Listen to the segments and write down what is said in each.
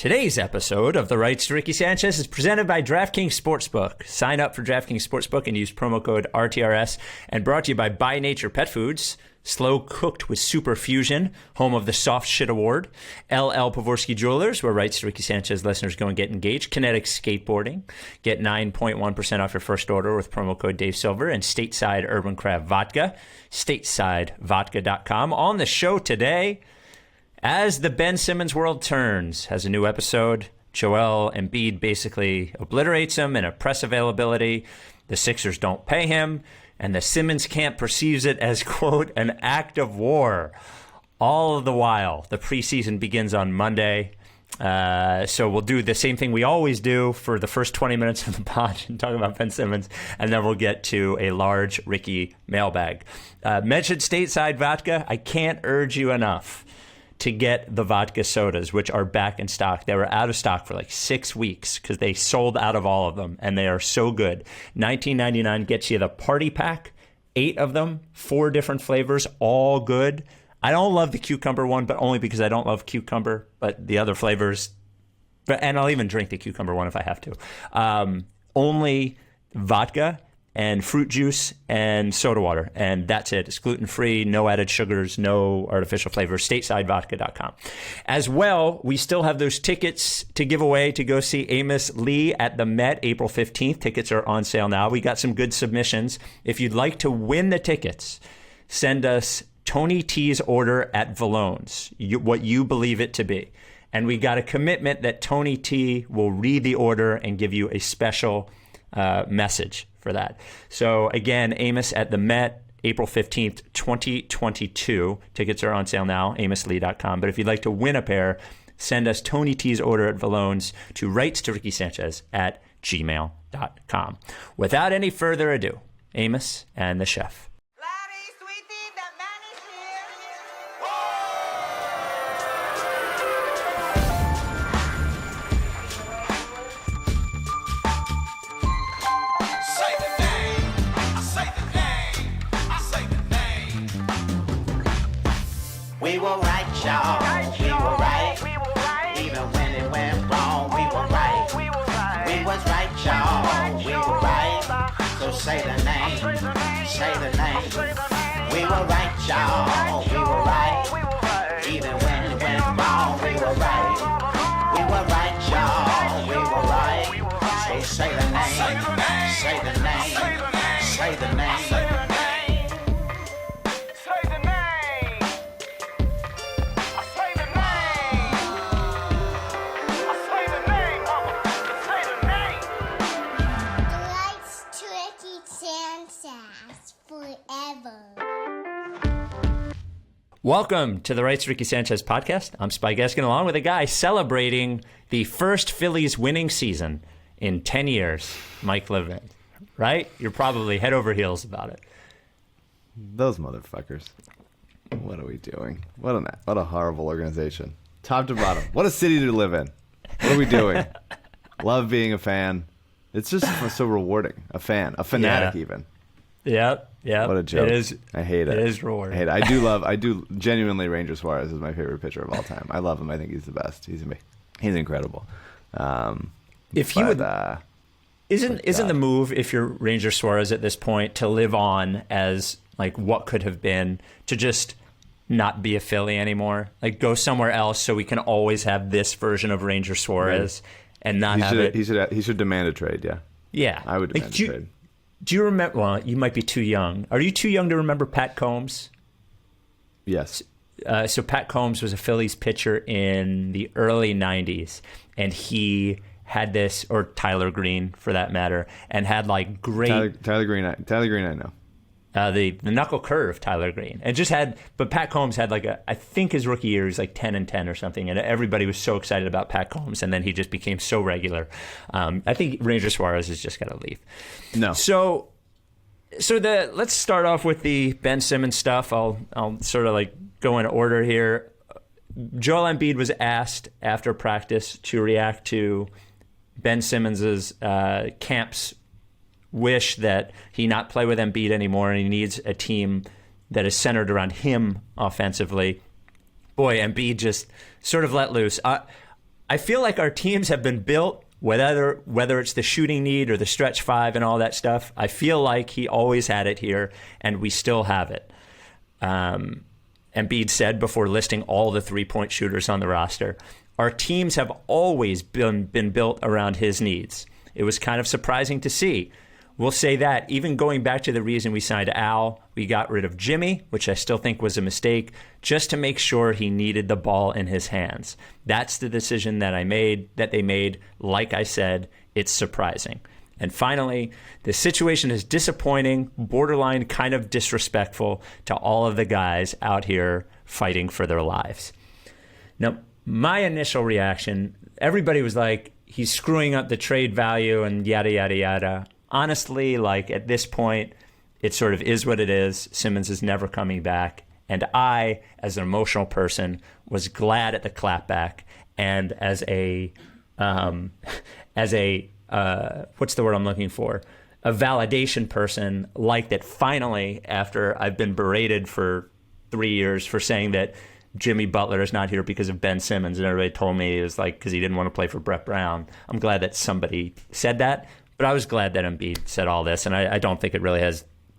Today's episode of The Rights to Ricky Sanchez is presented by DraftKings Sportsbook. Sign up for DraftKings Sportsbook and use promo code RTRS. And brought to you by By Nature Pet Foods, slow cooked with super fusion, home of the Soft Shit Award. LL Pavorsky Jewelers, where Rights to Ricky Sanchez listeners go and get engaged. Kinetic Skateboarding. Get 9.1% off your first order with promo code Dave Silver. And Stateside Urban Craft Vodka, statesidevodka.com. On the show today, as the Ben Simmons world turns, has a new episode. Joel Embiid basically obliterates him in a press availability. The Sixers don't pay him, and the Simmons camp perceives it as, quote, an act of war. All of the while, the preseason begins on Monday. So we'll do the same thing we always do for the first 20 minutes of the pod and talk about Ben Simmons, and then we'll get to a large Ricky mailbag. Mentioned Stateside Vodka. I can't urge you enough to get the vodka sodas, which are back in stock. They were out of stock for like 6 weeks because they sold out of all of them, and they are so good. $19.99 gets you the party pack, 8 of them, 4 different flavors, all good. I don't love the cucumber one, but only because I don't love cucumber, but the other flavors, and I'll even drink the cucumber one if I have to. Only vodka and fruit juice and soda water, and that's it. It's gluten-free, no added sugars, no artificial flavors. Statesidevodka.com. As well, we still have those tickets to give away to go see Amos Lee at the Met April 15th. Tickets are on sale now. We got some good submissions. If you'd like to win the tickets, send us Tony T's order at Valone's, what you believe it to be. And we got a commitment that Tony T will read the order and give you a special message for that. So again, Amos at the Met, April 15th, 2022. Tickets are on sale now, amoslee.com. But if you'd like to win a pair, send us Tony T's order at Valone's to rights to Ricky Sanchez at gmail.com. Without any further ado, Amos and the chef. We were right, y'all. We were right. Even when it went wrong, we were right. We was right, y'all. We were right. So say the name. Say the name. We were right, y'all. We were right. Even when it went wrong, we were right. We were right, y'all. We were right. So say the name. Say the name. Say the name. Welcome to the Rights to Ricky Sanchez podcast. I'm Spike Eskin, along with a guy celebrating the first Phillies winning season in 10 years, Mike Levin. Right? You're probably head over heels about it. Those motherfuckers. What are we doing? What a horrible organization. Top to bottom. What a city to live in. What are we doing? Love being a fan. It's just so rewarding. A fan. A fanatic even. Yep. What a joke. It is. I hate it. It is rewarding. I hate it. I do genuinely, Suarez is my favorite pitcher of all time. I love him. I think he's the best. He's incredible. If he would, isn't the move, if you're Ranger Suarez at this point, to live on as like what could have been, to just not be a Philly anymore, like go somewhere else so we can always have this version of Ranger Suarez and not have it. He should demand a trate. Yeah, I would demand a trade. Do you remember? Well, you might be too young. Are you too young to remember Pat Combs? Yes. So Pat Combs was a Phillies pitcher in the early 90s, and he had this, or Tyler Green for that matter, and had like great... Tyler Green, I know. The knuckle curve, Tyler Green. And just had, but Pat Combs had like I think his rookie year was like 10-10 or something, and everybody was so excited about Pat Combs, and then he just became so regular. I think Ranger Suarez has just got to leave. No. So let's start off with the Ben Simmons stuff. I'll sort of like go in order here. Joel Embiid was asked after practice to react to Ben Simmons's camp's wish that he not play with Embiid anymore, and he needs a team that is centered around him offensively. Boy, Embiid just sort of let loose. I I feel like our teams have been built, whether it's the shooting need or the stretch five and all that stuff. I feel like he always had it here, and we still have it. Embiid said before listing all the three-point shooters on the roster, our teams have always been built around his needs. It was kind of surprising to see. We'll say that even going back to the reason we signed Al, we got rid of Jimmy, which I still think was a mistake, just to make sure he needed the ball in his hands. That's the decision that they made. Like I said, it's surprising. And finally, the situation is disappointing, borderline kind of disrespectful to all of the guys out here fighting for their lives. Now, my initial reaction, everybody was like, he's screwing up the trade value and yada, yada, yada. Honestly, like at this point, it sort of is what it is. Simmons is never coming back. And I, as an emotional person, was glad at the clapback. And as a what's the word I'm looking for? A validation person, like that finally, after I've been berated for 3 years for saying that Jimmy Butler is not here because of Ben Simmons, and everybody told me it was like because he didn't want to play for Brett Brown. I'm glad that somebody said that. But I was glad that Embiid said all this, and I don't think it really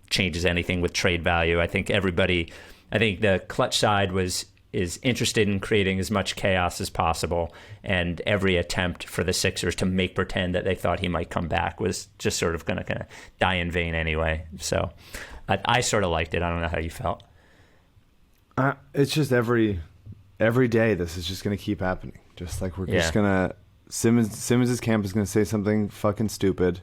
changes anything with trade value. I think the clutch side is interested in creating as much chaos as possible, and every attempt for the Sixers to make pretend that they thought he might come back was just sort of going to die in vain anyway. So I sort of liked it. I don't know how you felt. It's just every day this is just going to keep happening. Just like we're just going to... Simmons' camp is going to say something fucking stupid,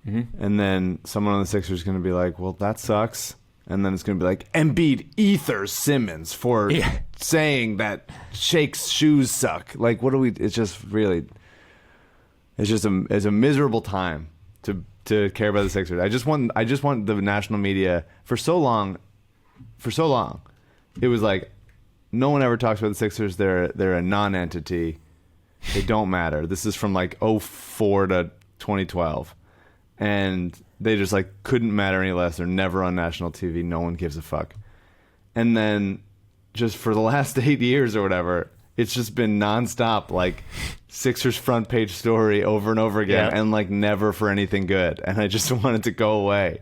and then someone on the Sixers is going to be like, well, that sucks. And then it's going to be like, Embiid ethers Simmons for saying that Shake's shoes suck. Like, what do we... It's just really... It's just a miserable time to care about the Sixers. I just want the national media... For so long, it was like, no one ever talks about the Sixers. They're a non-entity. They don't matter. This is from like 2004 to 2012. And they just like couldn't matter any less. They're never on national TV. No one gives a fuck. And then just for the last 8 years or whatever, it's just been nonstop like Sixers front page story over and over again, and like never for anything good. And I just wanted to go away.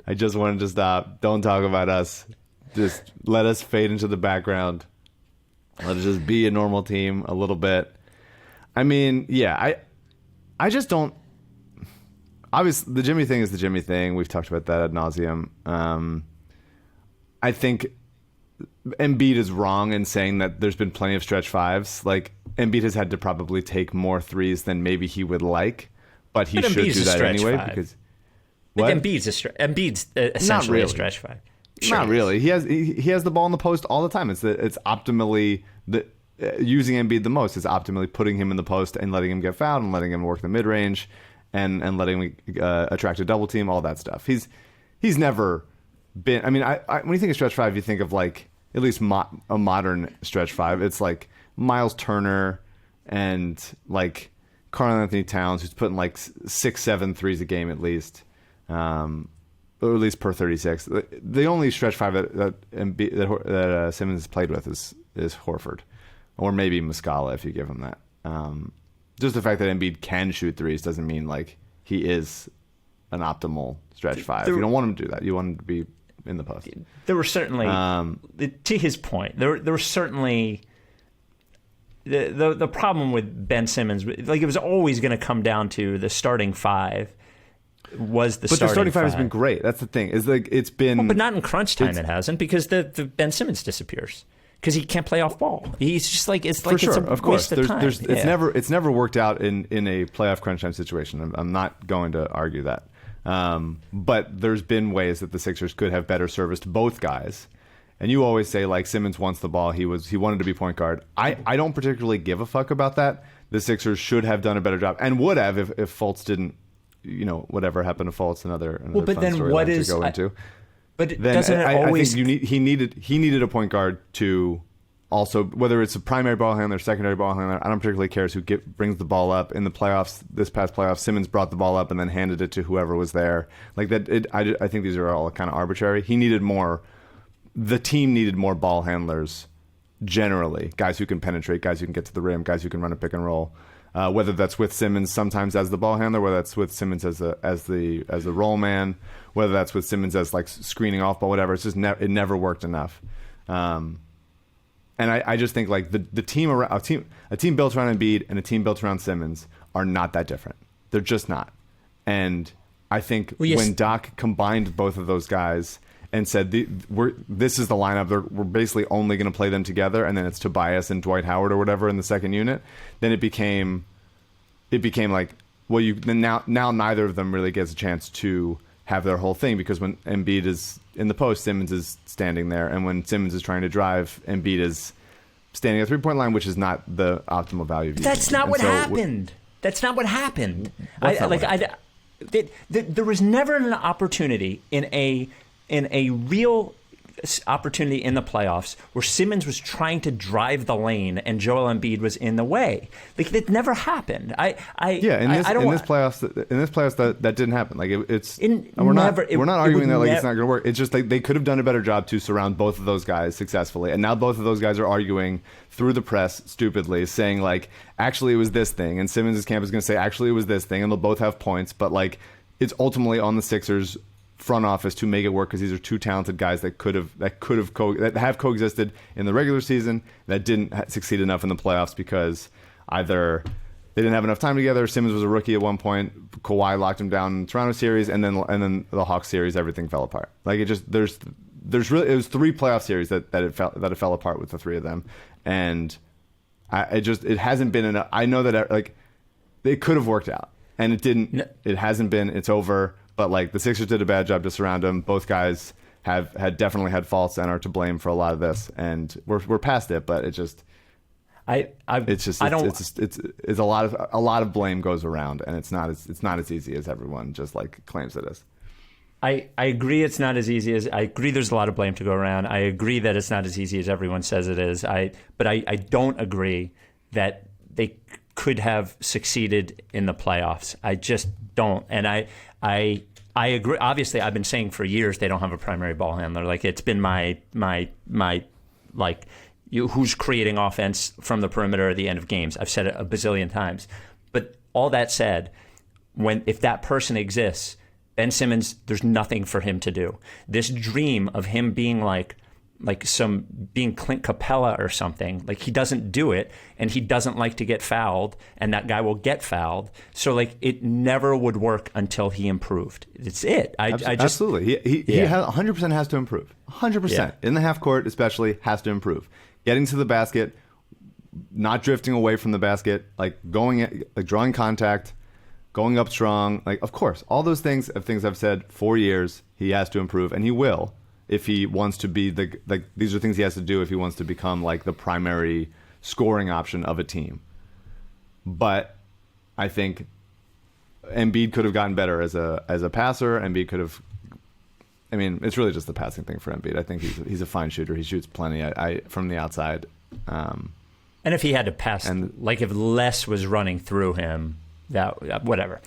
I just wanted to stop. Don't talk about us. Just let us fade into the background. Let us just be a normal team a little bit. I mean, yeah, I just don't... Obviously, the Jimmy thing is the Jimmy thing. We've talked about that ad nauseum. I think Embiid is wrong in saying that there's been plenty of stretch fives. Like, Embiid has had to probably take more threes than maybe he would like, but he should do that anyway. Five. Because what? Embiid's essentially a stretch five. Sure Not really. He has the ball in the post all the time. It's optimally... using Embiid the most is optimally putting him in the post and letting him get fouled and letting him work the mid-range and letting him attract a double team, all that stuff. He's never been... I mean, when you think of stretch five, you think of like at least a modern stretch five. It's like Miles Turner and like Karl Anthony Towns, who's putting like 6-7 threes a game at least, or at least per 36. The only stretch five that Simmons has played with is Horford. Or maybe Muscala if you give him that. Just the fact that Embiid can shoot threes doesn't mean like he is an optimal stretch five. You don't want him to do that. You want him to be in the post. There were certainly, to his point, there were certainly the problem with Ben Simmons. Like it was always going to come down to the starting five. But the starting five has been great. That's the thing. Is like it's been, but not in crunch time. It hasn't because the Ben Simmons disappears. Because he can't play off ball. He's just like it's like it's a waste of time. It's never worked out in a playoff crunch time situation. I'm not going to argue that. But there's been ways that the Sixers could have better serviced both guys. And you always say like Simmons wants the ball. He wanted to be point guard. I don't particularly give a fuck about that. The Sixers should have done a better job and would have if Fultz didn't. Whatever happened to Fultz, another but fun then story what to is go into. But doesn't it always... I think he needed a point guard to also, whether it's a primary ball handler, secondary ball handler, I don't particularly care who brings the ball up. In the playoffs, this past playoff, Simmons brought the ball up and then handed it to whoever was there. Like that, I think these are all kind of arbitrary. The team needed more ball handlers generally. Guys who can penetrate, guys who can get to the rim, guys who can run a pick and roll. Whether that's with Simmons sometimes as the ball handler, whether that's with Simmons as the roll man, whether that's with Simmons as like screening off ball, whatever. It's just it never worked enough. And I just think like the team around a team built around Embiid and a team built around Simmons are not that different. They're just not. And I think when Doc combined both of those guys and said, this is the lineup, we're basically only going to play them together, and then it's Tobias and Dwight Howard or whatever in the second unit, then it became like, well, now neither of them really gets a chance to have their whole thing, because when Embiid is in the post, Simmons is standing there, and when Simmons is trying to drive, Embiid is standing at the 3-point line, which is not the optimal value. That's not what happened. That's not what happened. There was never an opportunity in a real opportunity in the playoffs where Simmons was trying to drive the lane and Joel Embiid was in the way. Like, that never happened. In this playoffs that didn't happen. Like we're not arguing that like it's not going to work. It's just like they could have done a better job to surround both of those guys successfully, and now both of those guys are arguing through the press stupidly, saying like, actually it was this thing, and Simmons' camp is going to say actually it was this thing, and they'll both have points, but like it's ultimately on the Sixers front office to make it work, because these are two talented guys that have coexisted in the regular season that didn't succeed enough in the playoffs because either they didn't have enough time together. Simmons was a rookie at one point. Kawhi locked him down in the Toronto series, and then the Hawks series, everything fell apart. Like it just it was 3 playoff series that it fell apart with the 3 of them, and it hasn't been enough. I know that like it could have worked out, and it didn't. No. It hasn't been. It's over. But like the Sixers did a bad job to surround him. Both guys had definitely had faults and are to blame for a lot of this, and we're past it. But it just, it's a lot of blame goes around, and it's not as easy as everyone just like claims it is. I agree it's not as easy as I agree. There's a lot of blame to go around. I agree that it's not as easy as everyone says it is. But I don't agree that they could have succeeded in the playoffs. I just don't, and I agree. Obviously, I've been saying for years they don't have a primary ball handler. Like it's been my like who's creating offense from the perimeter at the end of games. I've said it a bazillion times. But all that said, if that person exists, Ben Simmons, there's nothing for him to do. This dream of him being being Clint Capella or something, like he doesn't do it, and he doesn't like to get fouled, and that guy will get fouled. So like it never would work until he improved. It's it. Absolutely. He 100% has to improve. 100% in the half court, especially, has to improve. Getting to the basket, not drifting away from the basket, like drawing contact, going up strong. Like of course, all those things I've said for years. He has to improve, and he will. If he wants to be these are things he has to do if he wants to become like the primary scoring option of a team. But I think Embiid could have gotten better as a passer. Embiid could have. I mean, it's really just the passing thing for Embiid. I think he's a fine shooter. He shoots plenty. From the outside. And if he had to pass, like if Les was running through him, that whatever.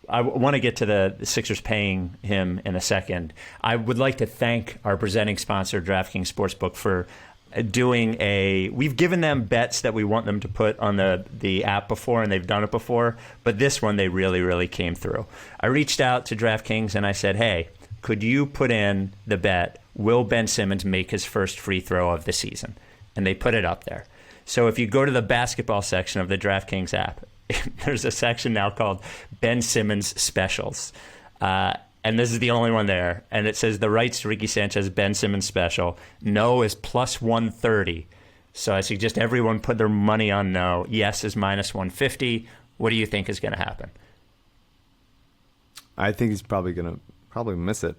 I want to get to the Sixers paying him in a second. I would like to thank our presenting sponsor, DraftKings Sportsbook, for doing we've given them bets that we want them to put on the app before, and they've done it before, but this one they really, really came through. I reached out to DraftKings and I said, hey, could you put in the bet, will Ben Simmons make his first free throw of the season? And they put it up there. So if you go to the basketball section of the DraftKings app, there's a section now called Ben Simmons Specials. And this is the only one there. And it says the rights to Ricky Sanchez Ben Simmons special. No is plus 130. So I suggest everyone put their money on no. Yes is minus 150. What do you think is going to happen? I think he's probably going to miss it.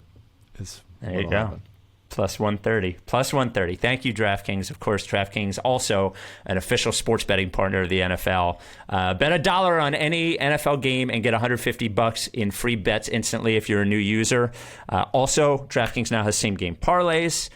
There you go. Happen. Plus 130. Plus 130. Thank you, DraftKings. Of course, DraftKings also an official sports betting partner of the NFL. Bet $1 on any NFL game and get $150 in free bets instantly if you're a new user. Also, DraftKings now has same-game parlays.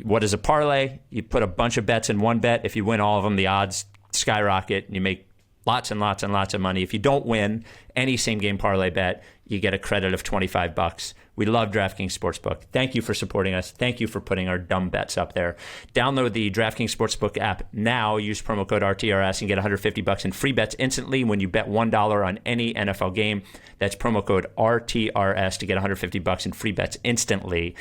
What is a parlay? You put a bunch of bets in one bet. If you win all of them, the odds skyrocket. You make lots and lots and lots of money. If you don't win any same-game parlay bet, you get a credit of $25, We love DraftKings Sportsbook. Thank you for supporting us. Thank you for putting our dumb bets up there. Download the DraftKings Sportsbook app now. Use promo code RTRS and get $150 in free bets instantly when you bet $1 on any NFL game. That's promo code RTRS to get $150 in free bets instantly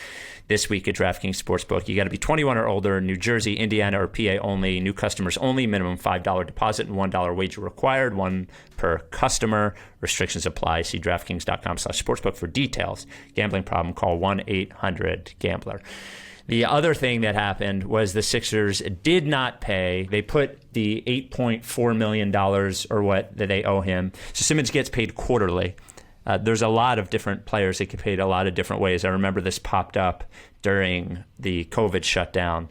this week at DraftKings Sportsbook. You got to be 21 or older, New Jersey, Indiana, or PA only, new customers only, minimum $5 deposit and $1 wager required, one per customer. Restrictions apply. See DraftKings.com/sportsbook for details. Gambling problem, call 1-800-GAMBLER. The other thing that happened was the Sixers did not pay. They put the $8.4 million or what that they owe him. So Simmons gets paid quarterly. There's a lot of different players that get paid a lot of different ways. I remember this popped up during the COVID shutdown.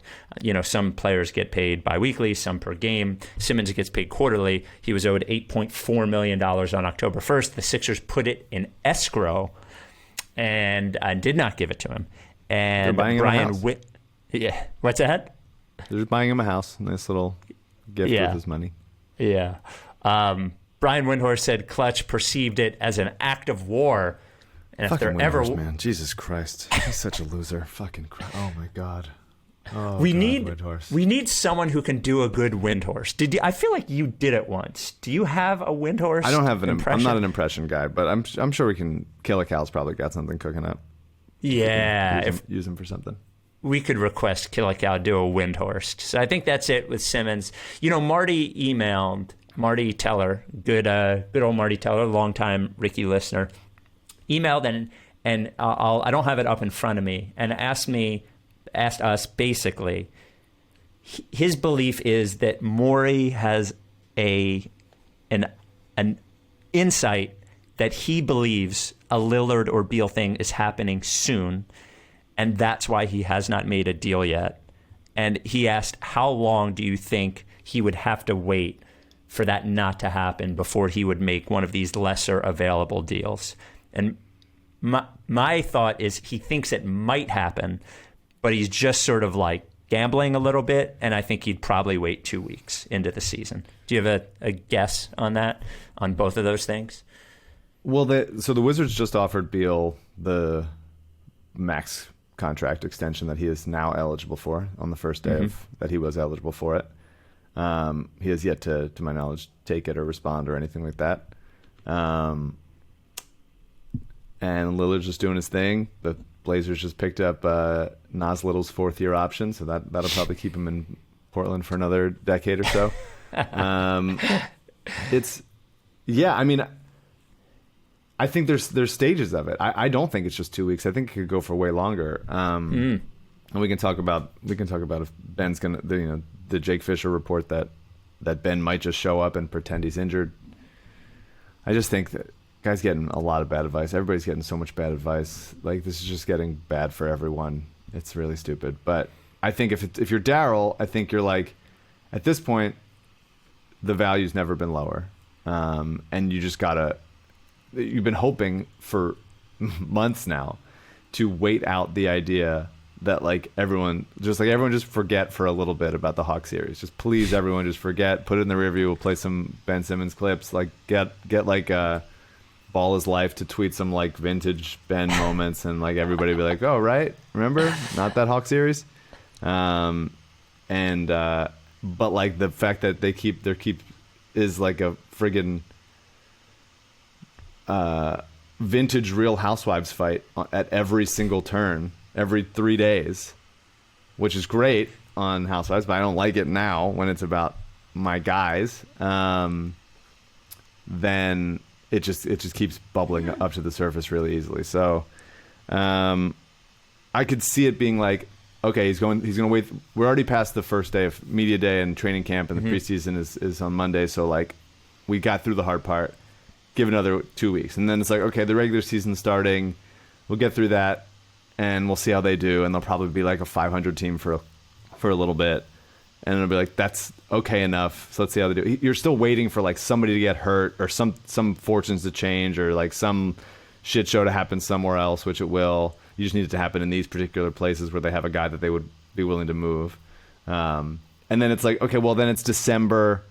Some players get paid biweekly, some per game. Simmons gets paid quarterly. He was owed $8.4 million on October 1st. The Sixers put it in escrow and did not give it to him. And they're buying him a house. Yeah. What's that? They're just buying him a house. Nice little gift with his money. Yeah. Brian Windhorst said Clutch perceived it as an act of war. And Fucking if they're ever, man, Jesus Christ, he's such a loser. Fucking oh my God. Oh, we God, need Windhorst. someone who can do a good Windhorst. I feel like you did it once. Do you have a Windhorst? I don't have an impression. I'm not an impression guy, but I'm sure we can. Killer Cal's probably got something cooking up. Yeah, Use him for something. We could request Killer Cal do a Windhorst. So I think that's it with Simmons. Marty emailed Marty Teller, good old Marty Teller, longtime Ricky listener, emailed and I don't have it up in front of me, and asked us basically, his belief is that Morey has an insight that he believes a Lillard or Beal thing is happening soon, and that's why he has not made a deal yet. And he asked, how long do you think he would have to wait for that not to happen before he would make one of these lesser available deals? And my thought is he thinks it might happen, but he's just sort of like gambling a little bit, and I think he'd probably wait 2 weeks into the season. Do you have a guess on that, on both of those things? Well, so the Wizards just offered Beal the max contract extension that he is now eligible for on the first day that he was eligible for it. He has yet to my knowledge, take it or respond or anything like that. And Lillard's just doing his thing. The Blazers just picked up Nas Little's fourth-year option, so that'll probably keep him in Portland for another decade or so. I think there's stages of it. I don't think it's just 2 weeks. I think it could go for way longer. And we can talk about if Ben's gonna, the Jake Fisher report that Ben might just show up and pretend he's injured. I just think that guy's getting a lot of bad advice. Everybody's getting so much bad advice. Like, this is just getting bad for everyone. It's really stupid. But I think if you're Daryl, I think you're like, at this point, the value's never been lower, and you just gotta. You've been hoping for months now to wait out the idea that everyone just forget for a little bit about the Hawks series. Just please, everyone, just forget. Put it in the rearview. We'll play some Ben Simmons clips. Get Ball is Life to tweet some vintage Ben moments, and everybody be like, oh right, remember, not that Hawk series. But the fact that they keep is like a friggin' vintage Real Housewives fight at every single turn, every 3 days, which is great on Housewives, but I don't like it now when it's about my guys. Then it just keeps bubbling up to the surface really easily. So I could see it being like, okay, he's going to wait. We're already past the first day of media day and training camp, and the preseason is on Monday. So we got through the hard part. Give another 2 weeks, and then it's like, okay, the regular season's starting. We'll get through that, and we'll see how they do, and they'll probably be like a 500 team for a little bit, and it'll be like, that's okay enough. So let's see how they do. You're still waiting for somebody to get hurt, or some fortunes to change, or some shit show to happen somewhere else, which it will. You just need it to happen in these particular places where they have a guy that they would be willing to move. And then it's like, okay, well then it's December.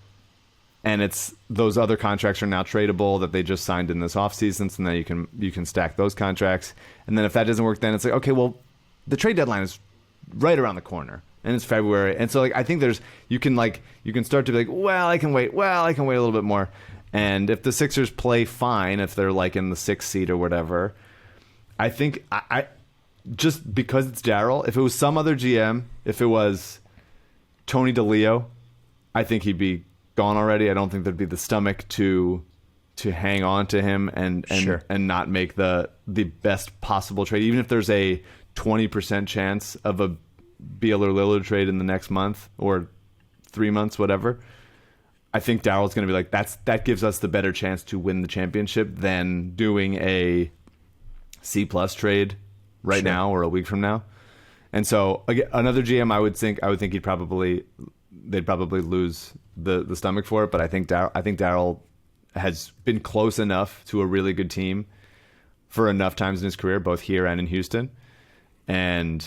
and it's those other contracts are now tradable that they just signed in this offseason, so now you can stack those contracts. And then if that doesn't work, then it's like, okay, well, the trade deadline is right around the corner, and it's February, and so like I think you can start to be like, well, I can wait a little bit more. And if the Sixers play fine, if they're like in the 6th seed or whatever, I think I just because it's Daryl, if it was some other GM, if it was Tony DeLeo, I think he'd be gone already. I don't think there'd be the stomach to hang on to him and not make the best possible trade, even if there's a 20% chance of a Beal or Lillard trade in the next month or 3 months, whatever. I think Daryl's going to be like, that gives us the better chance to win the championship than doing a C+ trade right now or a week from now. And so again, another GM, I would think they'd probably lose the stomach for it. But I think Daryl has been close enough to a really good team for enough times in his career, both here and in Houston. And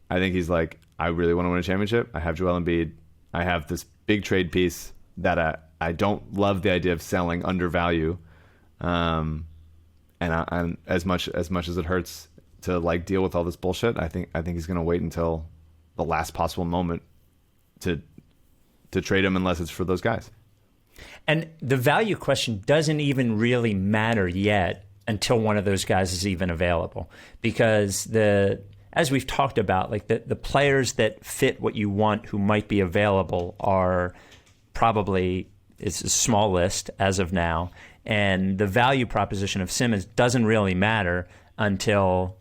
I think he's like, I really want to win a championship. I have Joel Embiid. I have this big trade piece that I don't love the idea of selling under value. And as much as it hurts to like deal with all this bullshit, I think he's going to wait until the last possible moment to trade him, unless it's for those guys. And the value question doesn't even really matter yet until one of those guys is even available, because as we've talked about, like the players that fit what you want who might be available are probably, it's a small list as of now, and the value proposition of Simmons doesn't really matter until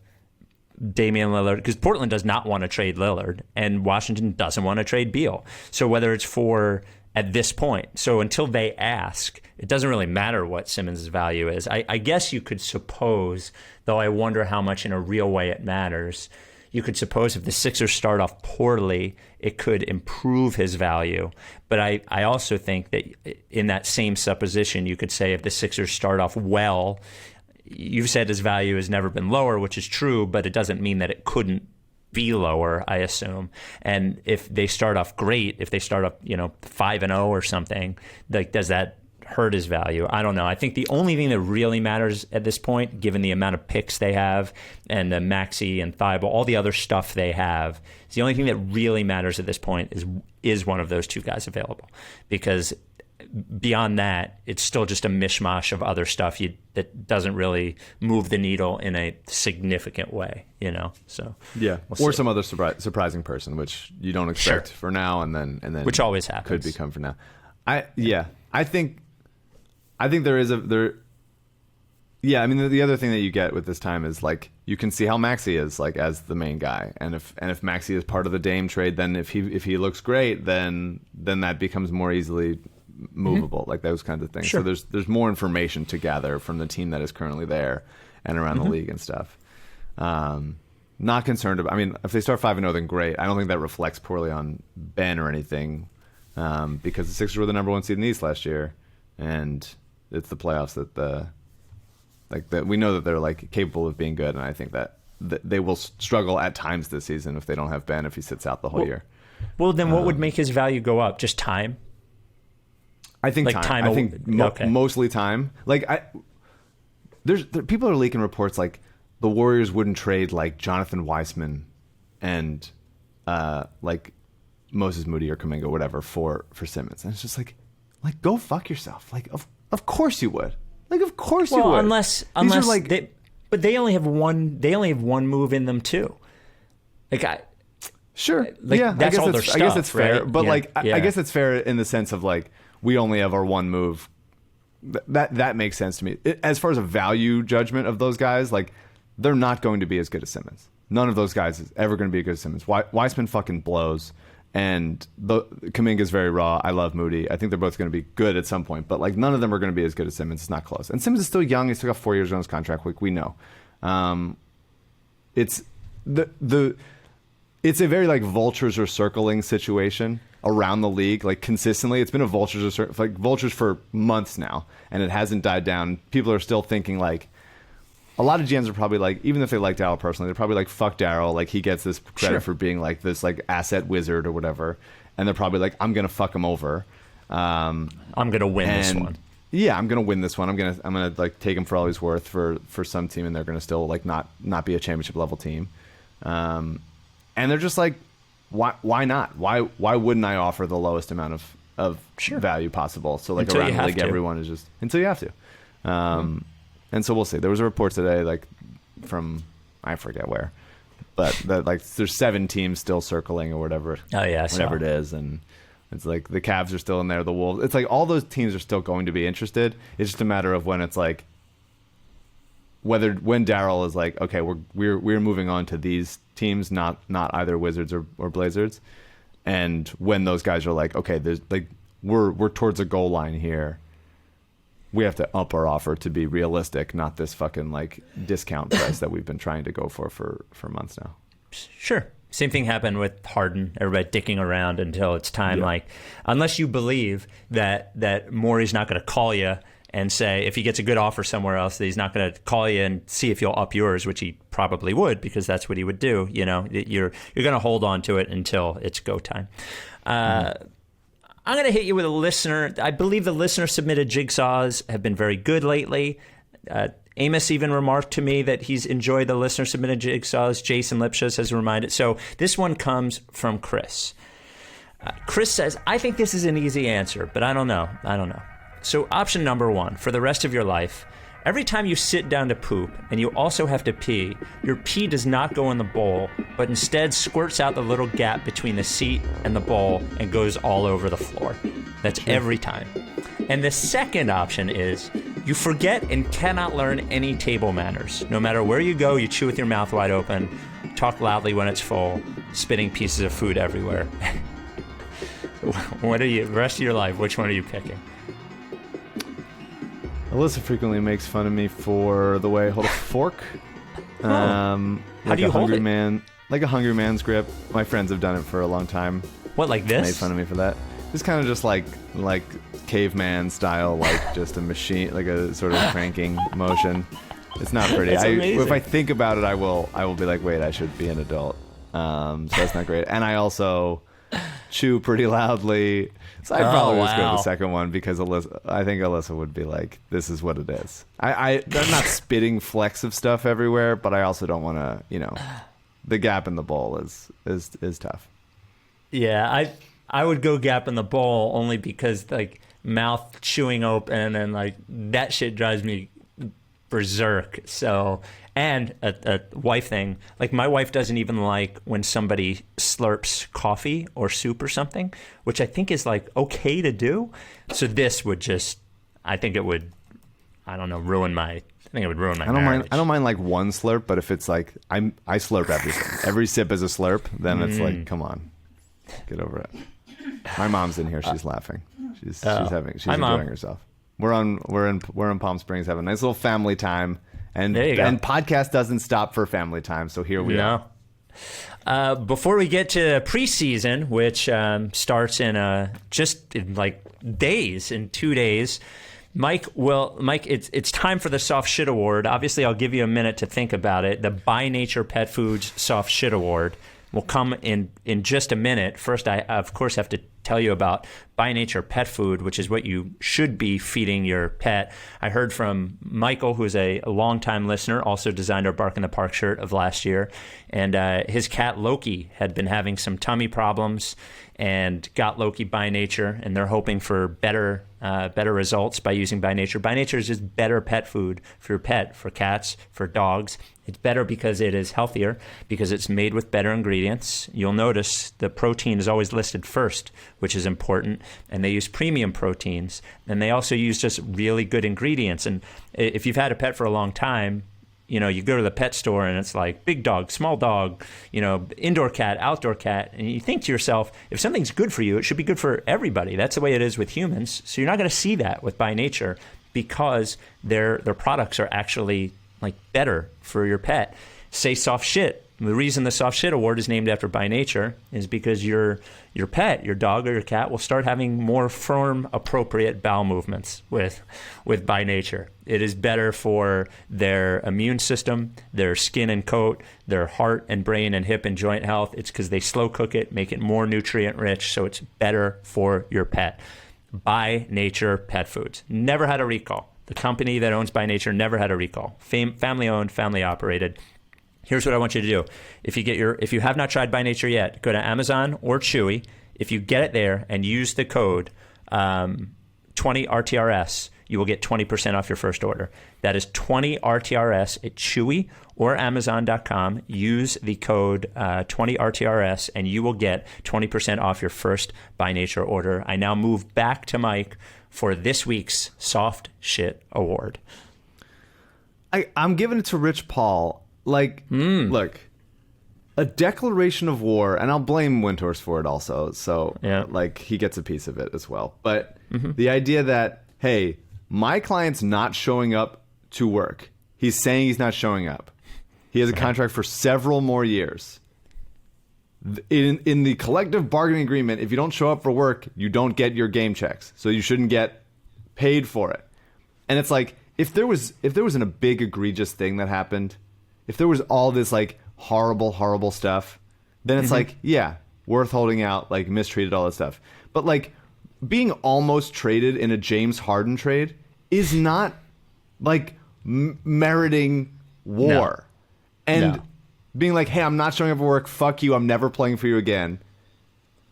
Damian Lillard, because Portland does not want to trade Lillard and Washington doesn't want to trade Beal. So whether it's for at this point, so until they ask, it doesn't really matter what Simmons' value is. I guess you could suppose, though I wonder how much in a real way it matters, you could suppose if the Sixers start off poorly, it could improve his value. But I also think that in that same supposition, you could say if the Sixers start off well, you've said his value has never been lower, which is true, but it doesn't mean that it couldn't be lower, I assume. And if they start off great, if they start off 5-0 or something, like, does that hurt his value? I don't know. I think the only thing that really matters at this point, given the amount of picks they have and the Maxey and Thibault, all the other stuff they have, is the only thing that really matters at this point is one of those two guys available. Because beyond that, it's still just a mishmash of other stuff that doesn't really move the needle in a significant way, So yeah, or some other surprising person, which you don't expect for now, and then which always happens, could become for now. I think there is Yeah, I mean the other thing that you get with this time is like you can see how Maxey is like as the main guy, and if Maxey is part of the Dame trade, then if he looks great, then that becomes more easily movable, like those kinds of things. Sure. So there's more information to gather from the team that is currently there and around the league and stuff. Not concerned about. I mean, if they start 5-0, then great. I don't think that reflects poorly on Ben or anything, because the Sixers were the number 1 seed in the East last year, and it's the playoffs that we know that they're like capable of being good, and I think that they will struggle at times this season if they don't have Ben, if he sits out the whole year. Well, then what would make his value go up? Just time? I think like time. I think mostly time. Like people are leaking reports like the Warriors wouldn't trade like Jonathan Weissman and like Moses Moody or Kuminga, whatever, for Simmons, and it's just like go fuck yourself. Like of course you would. Like of course you would. Unless like but they only have one. They only have one move in them too. Sure. Like, yeah, that's all their stuff. I guess it's fair, right? but I guess it's fair in the sense of like we only have our one move. That makes sense to me. As far as a value judgment of those guys, like they're not going to be as good as Simmons. None of those guys is ever going to be as good as Simmons. Weissman fucking blows, and Kuminga is very raw. I love Moody. I think they're both going to be good at some point, but like none of them are going to be as good as Simmons. It's not close. And Simmons is still young. He's still got 4 years on his contract. We know. It's it's a very like vultures are circling situation around the league, like consistently. It's been a vultures for months now, and it hasn't died down. People are still thinking like a lot of GMs are probably like, even if they like Darryl personally, they're probably like, fuck Darryl, like he gets this credit for being like this like asset wizard or whatever, and they're probably like, I'm gonna fuck him over. I'm gonna win this one. Yeah, I'm gonna win this one. I'm gonna like take him for all he's worth for some team, and they're gonna still like not be a championship level team. And they're just like, why not? Why wouldn't I offer the lowest amount of value possible? So like Until around the league, everyone is just until you have to. And so we'll see. There was a report today, like from I forget where, but that like there's 7 teams still circling or whatever. Oh yeah, whatever it is, and it's like the Cavs are still in there, the Wolves. It's like all those teams are still going to be interested. It's just a matter of when it's like when Daryl is like, okay, we're moving on to these teams, not either Wizards or Blazers, and when those guys are like, okay, there's like we're towards a goal line here. We have to up our offer to be realistic, not this fucking like discount price that we've been trying to go for months now. Sure. Same thing happened with Harden. Everybody dicking around until it's time. Yeah. Like, unless you believe that Morey's not going to call you and say if he gets a good offer somewhere else, that he's not going to call you and see if you'll up yours, which he probably would because that's what he would do. You know, you're going to hold on to it until it's go time. I'm going to hit you with a listener. I believe the listener submitted jigsaws have been very good lately. Amos even remarked to me that he's enjoyed the listener submitted jigsaws. Jason Lipschitz has reminded. So this one comes from Chris. Chris says, I think this is an easy answer, but I don't know. So option number 1, for the rest of your life, every time you sit down to poop and you also have to pee, your pee does not go in the bowl, but instead squirts out the little gap between the seat and the bowl and goes all over the floor. That's every time. And the second option is you forget and cannot learn any table manners. No matter where you go, you chew with your mouth wide open, talk loudly when it's full, spitting pieces of food everywhere. The rest of your life, which one are you picking? Alyssa frequently makes fun of me for the way I hold a fork. How do you hold it? Like a hungry man's grip. My friends have done it for a long time. What, like this? Made fun of me for that. It's kind of just like caveman style, like just a machine, like a sort of cranking motion. It's not pretty. If I think about it, I will be like, wait, I should be an adult. So that's not great. And I also chew pretty loudly. So I'd probably just go to the second one because I think Alyssa would be like, this is what it is. I'm not spitting flecks of stuff everywhere, but I also don't want to, the gap in the bowl is tough. Yeah, I would go gap in the bowl only because like mouth chewing open and like that shit drives me berserk. So, and a wife thing, like my wife doesn't even like when somebody slurps coffee or soup or something, which I think is like okay to do. So this would just, I think it would ruin my marriage. I don't mind like one slurp, but if it's like I slurp everything. Every sip is a slurp, then it's like, come on, get over it. My mom's in here. She's laughing. She's enjoying herself. We're in Palm Springs having a nice little family time, and podcast doesn't stop for family time. So here we are. Before we get to preseason, which starts in just in like days, in 2 days, Mike, it's time for the Soft Shit Award. Obviously, I'll give you a minute to think about it. The By Nature Pet Foods Soft Shit Award will come in just a minute. First, I, of course, have to tell you about By Nature Pet Food, which is what you should be feeding your pet. I heard from Michael, who's a longtime listener, also designed our Bark in the Park shirt of last year, and his cat Loki had been having some tummy problems and got Loki By Nature, and they're hoping for better results by using By Nature. By Nature is just better pet food for your pet, for cats, for dogs. It's better because it is healthier, because it's made with better ingredients. You'll notice the protein is always listed first, which is important, and they use premium proteins. And they also use just really good ingredients. And if you've had a pet for a long time, you go to the pet store and it's like big dog, small dog, indoor cat, outdoor cat. And you think to yourself, if something's good for you, it should be good for everybody. That's the way it is with humans. So you're not going to see that with By Nature because their products are actually like better for your pet. Say soft shit. The reason the Soft Shit Award is named after By Nature is because your pet, your dog or your cat, will start having more firm, appropriate bowel movements with By Nature. It is better for their immune system, their skin and coat, their heart and brain and hip and joint health. It's because they slow cook it, make it more nutrient rich, so it's better for your pet. By Nature Pet Foods. Never had a recall. The company that owns By Nature never had a recall. Family owned, family operated. Here's what I want you to do. If you have not tried By Nature yet, go to Amazon or Chewy. If you get it there and use the code 20RTRS, you will get 20% off your first order. That is 20RTRS at Chewy or Amazon.com. Use the code 20RTRS and you will get 20% off your first By Nature order. I now move back to Mike for this week's Soft Shit Award. I'm giving it to Rich Paul. Look, a declaration of war, and I'll blame Windhorst for it also. So, he gets a piece of it as well. But the idea that, hey, my client's not showing up to work. He's saying he's not showing up. He has a contract for several more years. In the collective bargaining agreement, if you don't show up for work, you don't get your game checks. So you shouldn't get paid for it. And it's like, if there was a big egregious thing that happened, if there was all this horrible, horrible stuff, then it's worth holding out, mistreated, all that stuff. But being almost traded in a James Harden trade is not meriting war. And being hey, I'm not showing up for work, fuck you, I'm never playing for you again.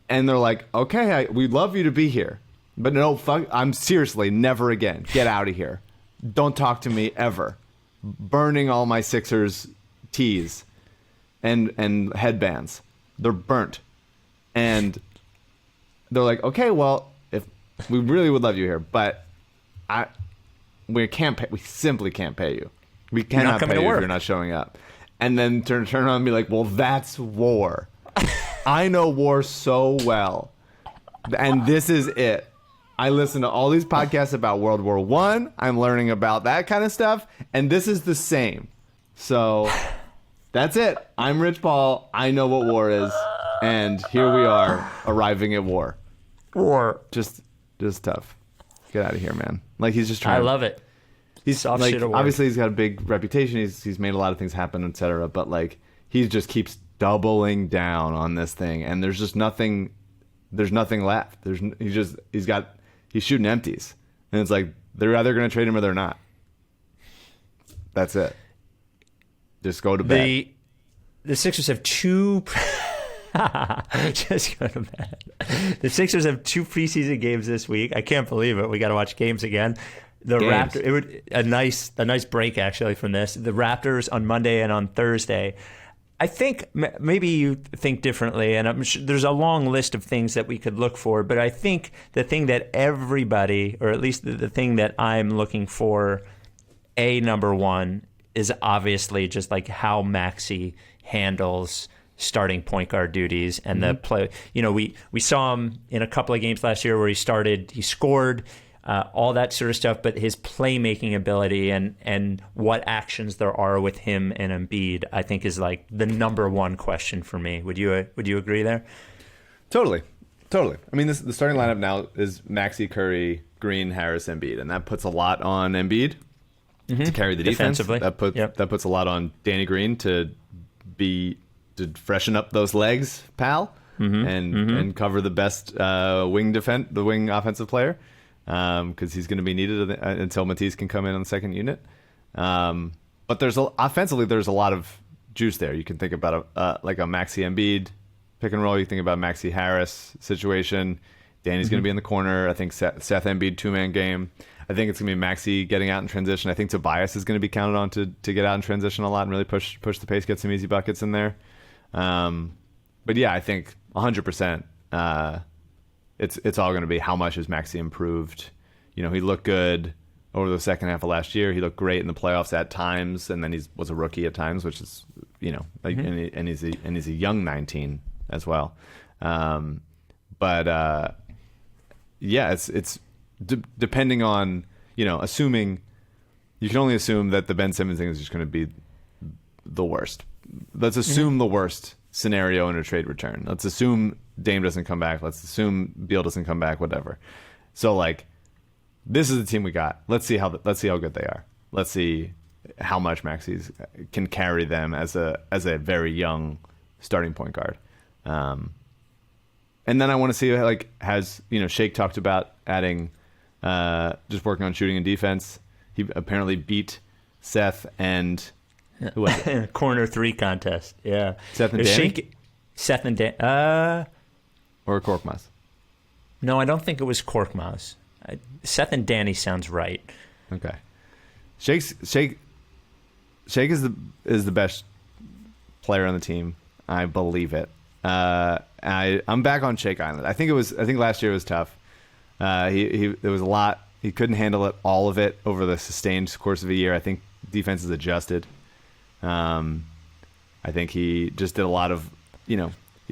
And they're like, okay, we'd love you to be here. But no, fuck, I'm seriously, never again. Get out of here. Don't talk to me ever. Burning all my Sixers tees and headbands. They're burnt. And they're like, okay, well, if we really would love you here, but we simply can't pay you. We cannot pay you if you're not showing up. And then turn around and be like, well, that's war. I know war so well. And this is it. I listen to all these podcasts about World War I. I'm learning about that kind of stuff. And this is the same. So that's it. I'm Rich Paul. I know what war is. And here we are arriving at war. War. Just tough. Get out of here, man. He's just trying. I love it. He's obviously he's got a big reputation. He's made a lot of things happen, etc. But he just keeps doubling down on this thing, and there's just nothing. There's nothing left. He's shooting empties, and it's they're either going to trade him or they're not. That's it. Just go to bed. The Sixers have two. Just go to bed. The Sixers have 2 preseason games this week. I can't believe it. We got to watch games again. The Raptors, a nice break actually from this. The Raptors on Monday and on Thursday. I think maybe you think differently, and I'm sure there's a long list of things that we could look for. But I think the thing that everybody, or at least the thing that I'm looking for, number one, is obviously just how Maxey handles starting point guard duties and the play. We saw him in a couple of games last year where he scored. All that sort of stuff, but his playmaking ability and what actions there are with him and Embiid, I think, is the number one question for me. Would you agree there? Totally. I mean, the starting lineup now is Maxey, Curry, Green, Harris, Embiid, and that puts a lot on Embiid to carry the defense. Defensively. That puts a lot on Danny Green to freshen up those legs, pal, and cover the best the wing offensive player. Because he's going to be needed until Matisse can come in on the second unit. But offensively, there's a lot of juice there. You can think about a Maxey Embiid pick and roll. You think about Maxey Harris situation. Danny's going to be in the corner. I think Seth Embiid 2-man game. I think it's going to be Maxey getting out in transition. I think Tobias is going to be counted on to get out in transition a lot and really push the pace, get some easy buckets in there. But yeah, I think 100%. It's all going to be how much has Maxey improved. He looked good over the second half of last year. He looked great in the playoffs at times, and then he was a rookie at times, which is and he's a young 19 as well. It's depending on assuming you can only assume that the Ben Simmons thing is just going to be the worst. Let's assume the worst scenario in a trade return. Let's assume Dame doesn't come back. Let's assume Beal doesn't come back. Whatever. So this is the team we got. Let's see how good they are. Let's see how much Maxey can carry them as a very young starting point guard. and then I want to see like Shake talked about adding just working on shooting and defense. He apparently beat Seth and who was it? Corner 3 contest. Yeah. Seth and Danny? Seth and Dan. Or Korkmaz? No, I don't think it was Korkmaz. Seth and Danny sounds right. Okay. Shake is the best player on the team. I believe it. I'm back on Shake Island. I think last year was tough. There was a lot. He couldn't handle it, all of it, over the sustained course of a year. I think defense is adjusted. I think he just did a lot of,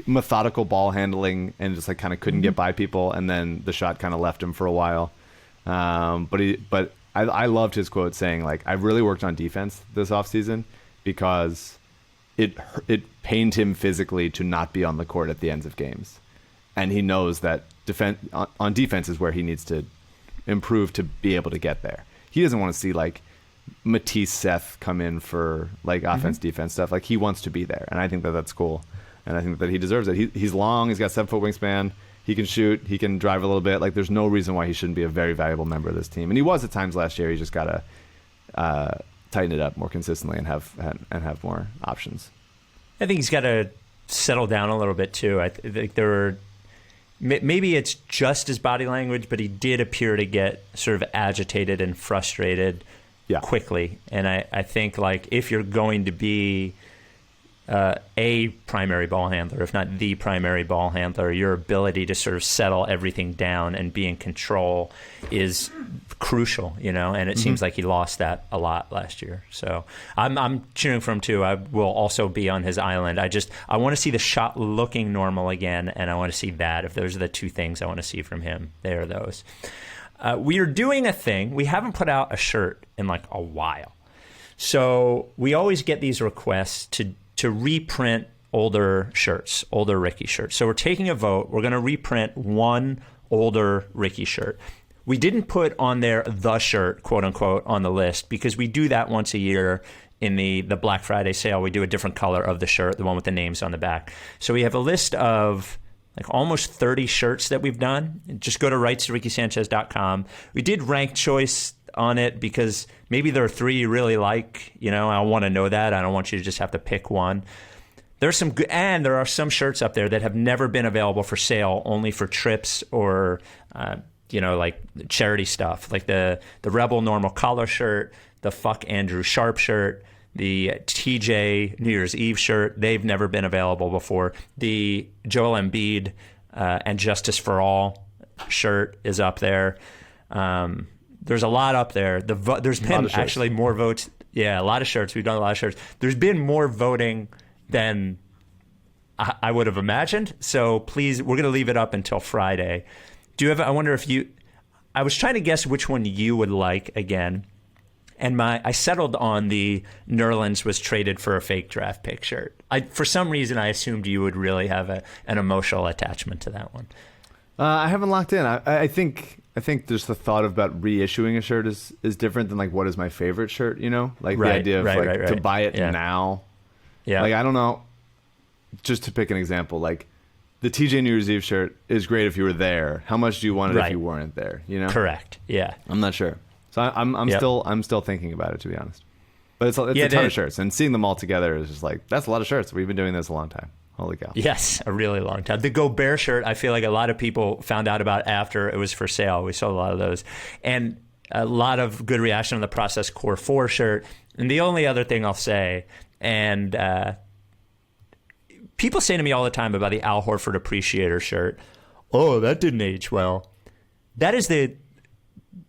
methodical ball handling and just like kind of couldn't get by people, and then the shot kind of left him for a while. But I loved his quote saying like, I really worked on defense this offseason because it pained him physically to not be on the court at the ends of games, and he knows that on defense is where he needs to improve to be able to get there. He doesn't want to see like Matisse Seth come in for like offense defense stuff. Like he wants to be there, and I think that that's cool, and I think that he deserves it. He's long, he's got 7-foot wingspan, he can shoot, he can drive a little bit. Like there's no reason why he shouldn't be a very valuable member of this team, and he was at times last year. He just gotta tighten it up more consistently and have more options. I think he's got to settle down a little bit too. I think there were maybe it's just his body language, but he did appear to get sort of agitated and frustrated quickly. And I think like if you're going to be a primary ball handler, if not the primary ball handler, your ability to sort of settle everything down and be in control is crucial, and it seems like he lost that a lot last year. So I'm cheering for him too. I will also be on his island. I want to see the shot looking normal again, and I want to see that. If those are the two things I want to see from him, they are those. We are doing a thing. We haven't put out a shirt in like a while. So we always get these requests to reprint older shirts, older Ricky shirts. So we're taking a vote. We're going to reprint one older Ricky shirt. We didn't put on there the shirt, quote unquote, on the list because we do that once a year in the Black Friday sale. We do a different color of the shirt, the one with the names on the back. So we have a list of like almost 30 shirts that we've done. Just go to rightstoRickySanchez.com. We did rank choice on it because maybe there are 3 you really like. I want to know that. I don't want you to just have to pick one. There's some good, and there are some shirts up there that have never been available for sale, only for trips or like charity stuff, like the Rebel normal collar shirt, the Fuck Andrew Sharp shirt, the TJ New Year's Eve shirt. They've never been available before. The Joel Embiid and Justice for All shirt is up there. There's a lot up there. There's been actually more votes. Yeah, a lot of shirts. We've done a lot of shirts. There's been more voting than I would have imagined. So please, we're going to leave it up until Friday. I wonder if I was trying to guess which one you would like again. And I settled on the Nerlens was traded for a fake draft pick shirt. For some reason, I assumed you would really have an emotional attachment to that one. I haven't locked in. I think just the thought about reissuing a shirt is different than like what is my favorite shirt, Like the idea of to buy it now. Yeah. Like I don't know. Just to pick an example, like the TJ New Year's Eve shirt is great if you were there. How much do you want it if you weren't there? Correct. Yeah. I'm not sure. So I'm still thinking about it, to be honest. But it's a ton of shirts, and seeing them all together is just like that's a lot of shirts. We've been doing this a long time. Holy cow. Yes, a really long time. The Gobert shirt, I feel like a lot of people found out about after it was for sale. We saw a lot of those. And a lot of good reaction on the Process Core 4 shirt. And the only other thing I'll say, and people say to me all the time about the Al Horford Appreciator shirt, oh, that didn't age well. That is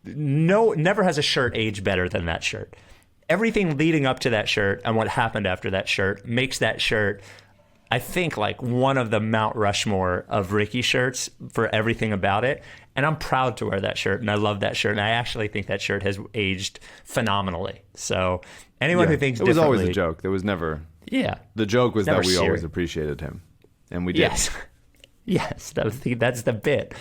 never has a shirt aged better than that shirt. Everything leading up to that shirt and what happened after that shirt makes that shirt, I think, like one of the Mount Rushmore of Ricky shirts for everything about it. And I'm proud to wear that shirt, and I love that shirt. And I actually think that shirt has aged phenomenally. So anyone who thinks differently... It was always a joke. There was never... Yeah. The joke was that we always appreciated him. And we did. Yes. Yes, that's the bit.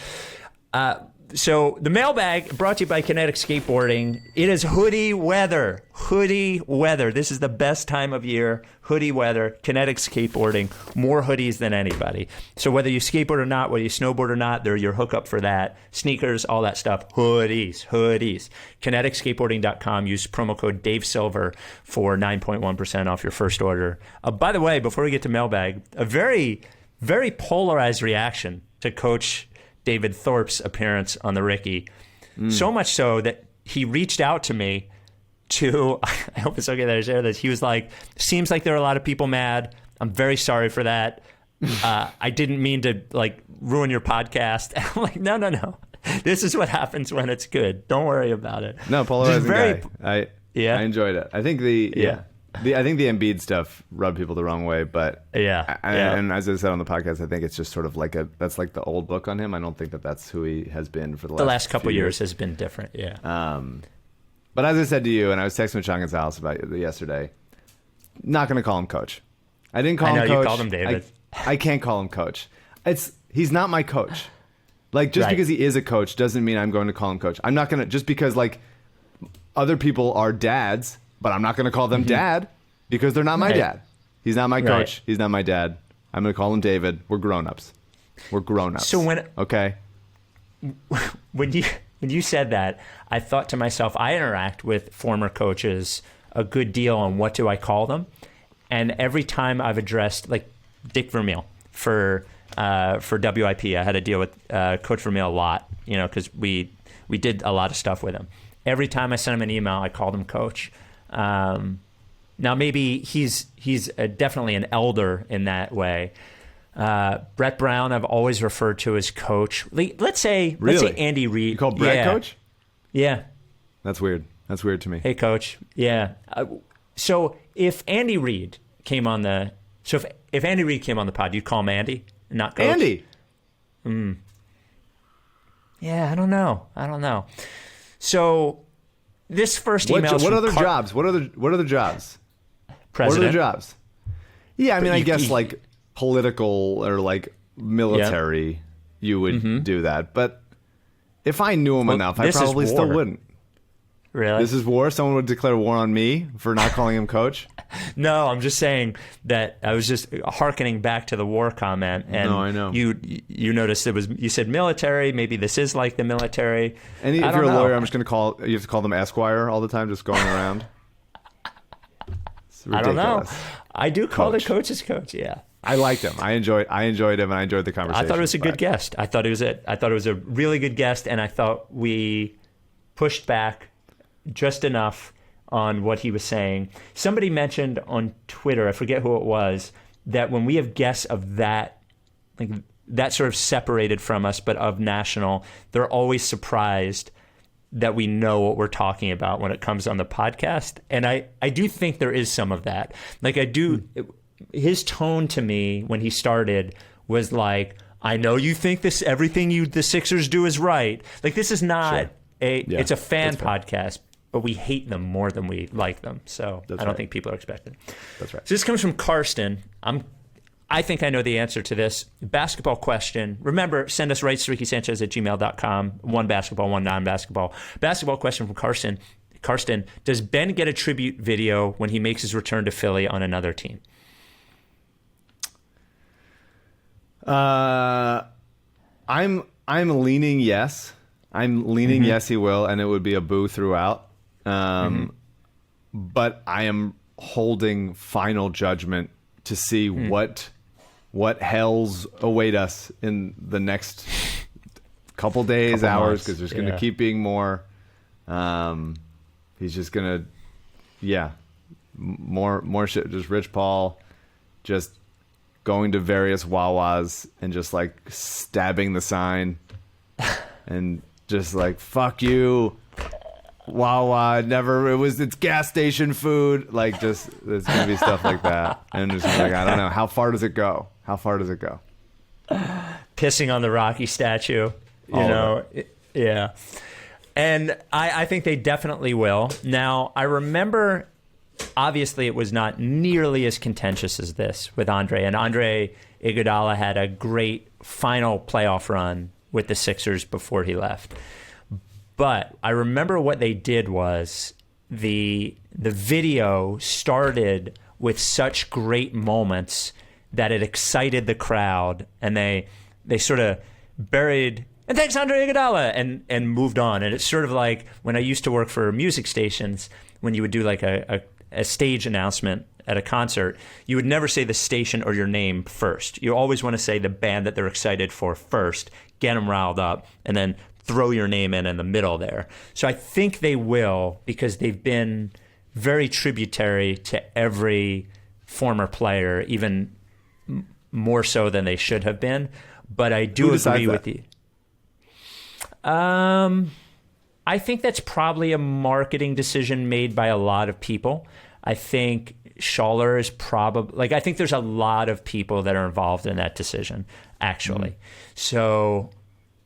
So the mailbag brought to you by Kinetic Skateboarding. It is hoodie weather. Hoodie weather. This is the best time of year. Hoodie weather. Kinetic Skateboarding. More hoodies than anybody. So whether you skateboard or not, whether you snowboard or not, they're your hookup for that. Sneakers, all that stuff. Hoodies. KineticSkateboarding.com. Use promo code DaveSilver for 9.1% off your first order. By the way, before we get to mailbag, a very, very polarized reaction to Coach David Thorpe's appearance on the Ricky. So much so that he reached out to me to, I hope it's okay that I share this, he was like, seems like there are a lot of people mad. I'm very sorry for that. I didn't mean to like ruin your podcast. And I'm like, no. This is what happens when it's good. Don't worry about it. No, polarizing guy. I enjoyed it. I think I think the Embiid stuff rubbed people the wrong way, but and as I said on the podcast, I think it's just sort of like that's like the old book on him. I don't think that's who he has been for the last couple of years has been different. Yeah. But as I said to you, and I was texting with Sean Gonzalez about it yesterday, not going to call him coach. I didn't call him coach. You called him David. I can't call him coach. He's not my coach. Like just because he is a coach doesn't mean I'm going to call him coach. I'm not going to just because like other people are dads. But I'm not going to call them dad because they're not my dad. He's not my coach. He's not my dad. I'm going to call him David. We're grown-ups. So when you said that, I thought to myself, I interact with former coaches a good deal on what do I call them. And every time I've addressed, like Dick Vermeil for WIP, I had to deal with Coach Vermeil a lot, because we did a lot of stuff with him. Every time I sent him an email, I called him coach. Now maybe he's definitely an elder in that way. Brett Brown, I've always referred to as coach. Let's say Andy Reid. You call Brett coach? Yeah. That's weird. That's weird to me. Hey, coach. Yeah. So if Andy Reid came on the pod, you'd call him Andy, not coach. Andy. Yeah, I don't know. So this first email. What other jobs? What other jobs? President. What other jobs? Yeah, I mean, I guess like political or like military, you would do that. But if I knew him enough, I probably still wouldn't. Really? This is war? Someone would declare war on me for not calling him coach? No, I'm just saying that I was just hearkening back to the war comment. And no, I know. You noticed you said military. Maybe this is like the military. And if you're a lawyer, I'm just going to you have to call them Esquire all the time, just going around. It's ridiculous. I don't know. I do call the coaches coach, yeah. I liked him. I enjoyed him, and I enjoyed the conversation. I thought it was a good guest. I thought it was a really good guest, and I thought we pushed back just enough on what he was saying. Somebody mentioned on Twitter, I forget who it was, that when we have guests of that, like that sort of separated from us, but of national, they're always surprised that we know what we're talking about when it comes on the podcast. And I do think there is some of that. Like his tone to me when he started was like, I know you think everything the Sixers do is right. Like this is not it's a fan podcast, but we hate them more than we like them. So I don't think people are expecting. That's right. So this comes from Karsten. I think I know the answer to this. Basketball question. Remember, send us right to RickySanchez@gmail.com. One basketball, one non-basketball. Basketball question from Karsten. Karsten, does Ben get a tribute video when he makes his return to Philly on another team? I'm leaning yes. I'm leaning yes, he will, and it would be a boo throughout. But I am holding final judgment to see what hells await us in the next couple days, hours, because there's going to keep being more. He's just going to, more shit. Just Rich Paul, just going to various Wawas and just like stabbing the sign and just like, fuck you, Wawa, it's gas station food. Like just, there's going to be stuff like that. And just like, I don't know. How far does it go? Pissing on the Rocky statue, you know? Yeah. And I think they definitely will. Now, I remember, obviously, it was not nearly as contentious as this with Andre. And Andre Iguodala had a great final playoff run with the Sixers before he left. But I remember what they did was the video started with such great moments that it excited the crowd, and they sort of buried and thanks Andre Iguodala and moved on. And it's sort of like when I used to work for music stations, when you would do like a stage announcement at a concert, you would never say the station or your name first. You always want to say the band that they're excited for first, get them riled up, and then throw your name in the middle there. So I think they will, because they've been very tributary to every former player, even more so than they should have been. But I do agree with you. I think that's probably a marketing decision made by a lot of people. I think Schaller is probably, like, I think there's a lot of people that are involved in that decision, actually. So,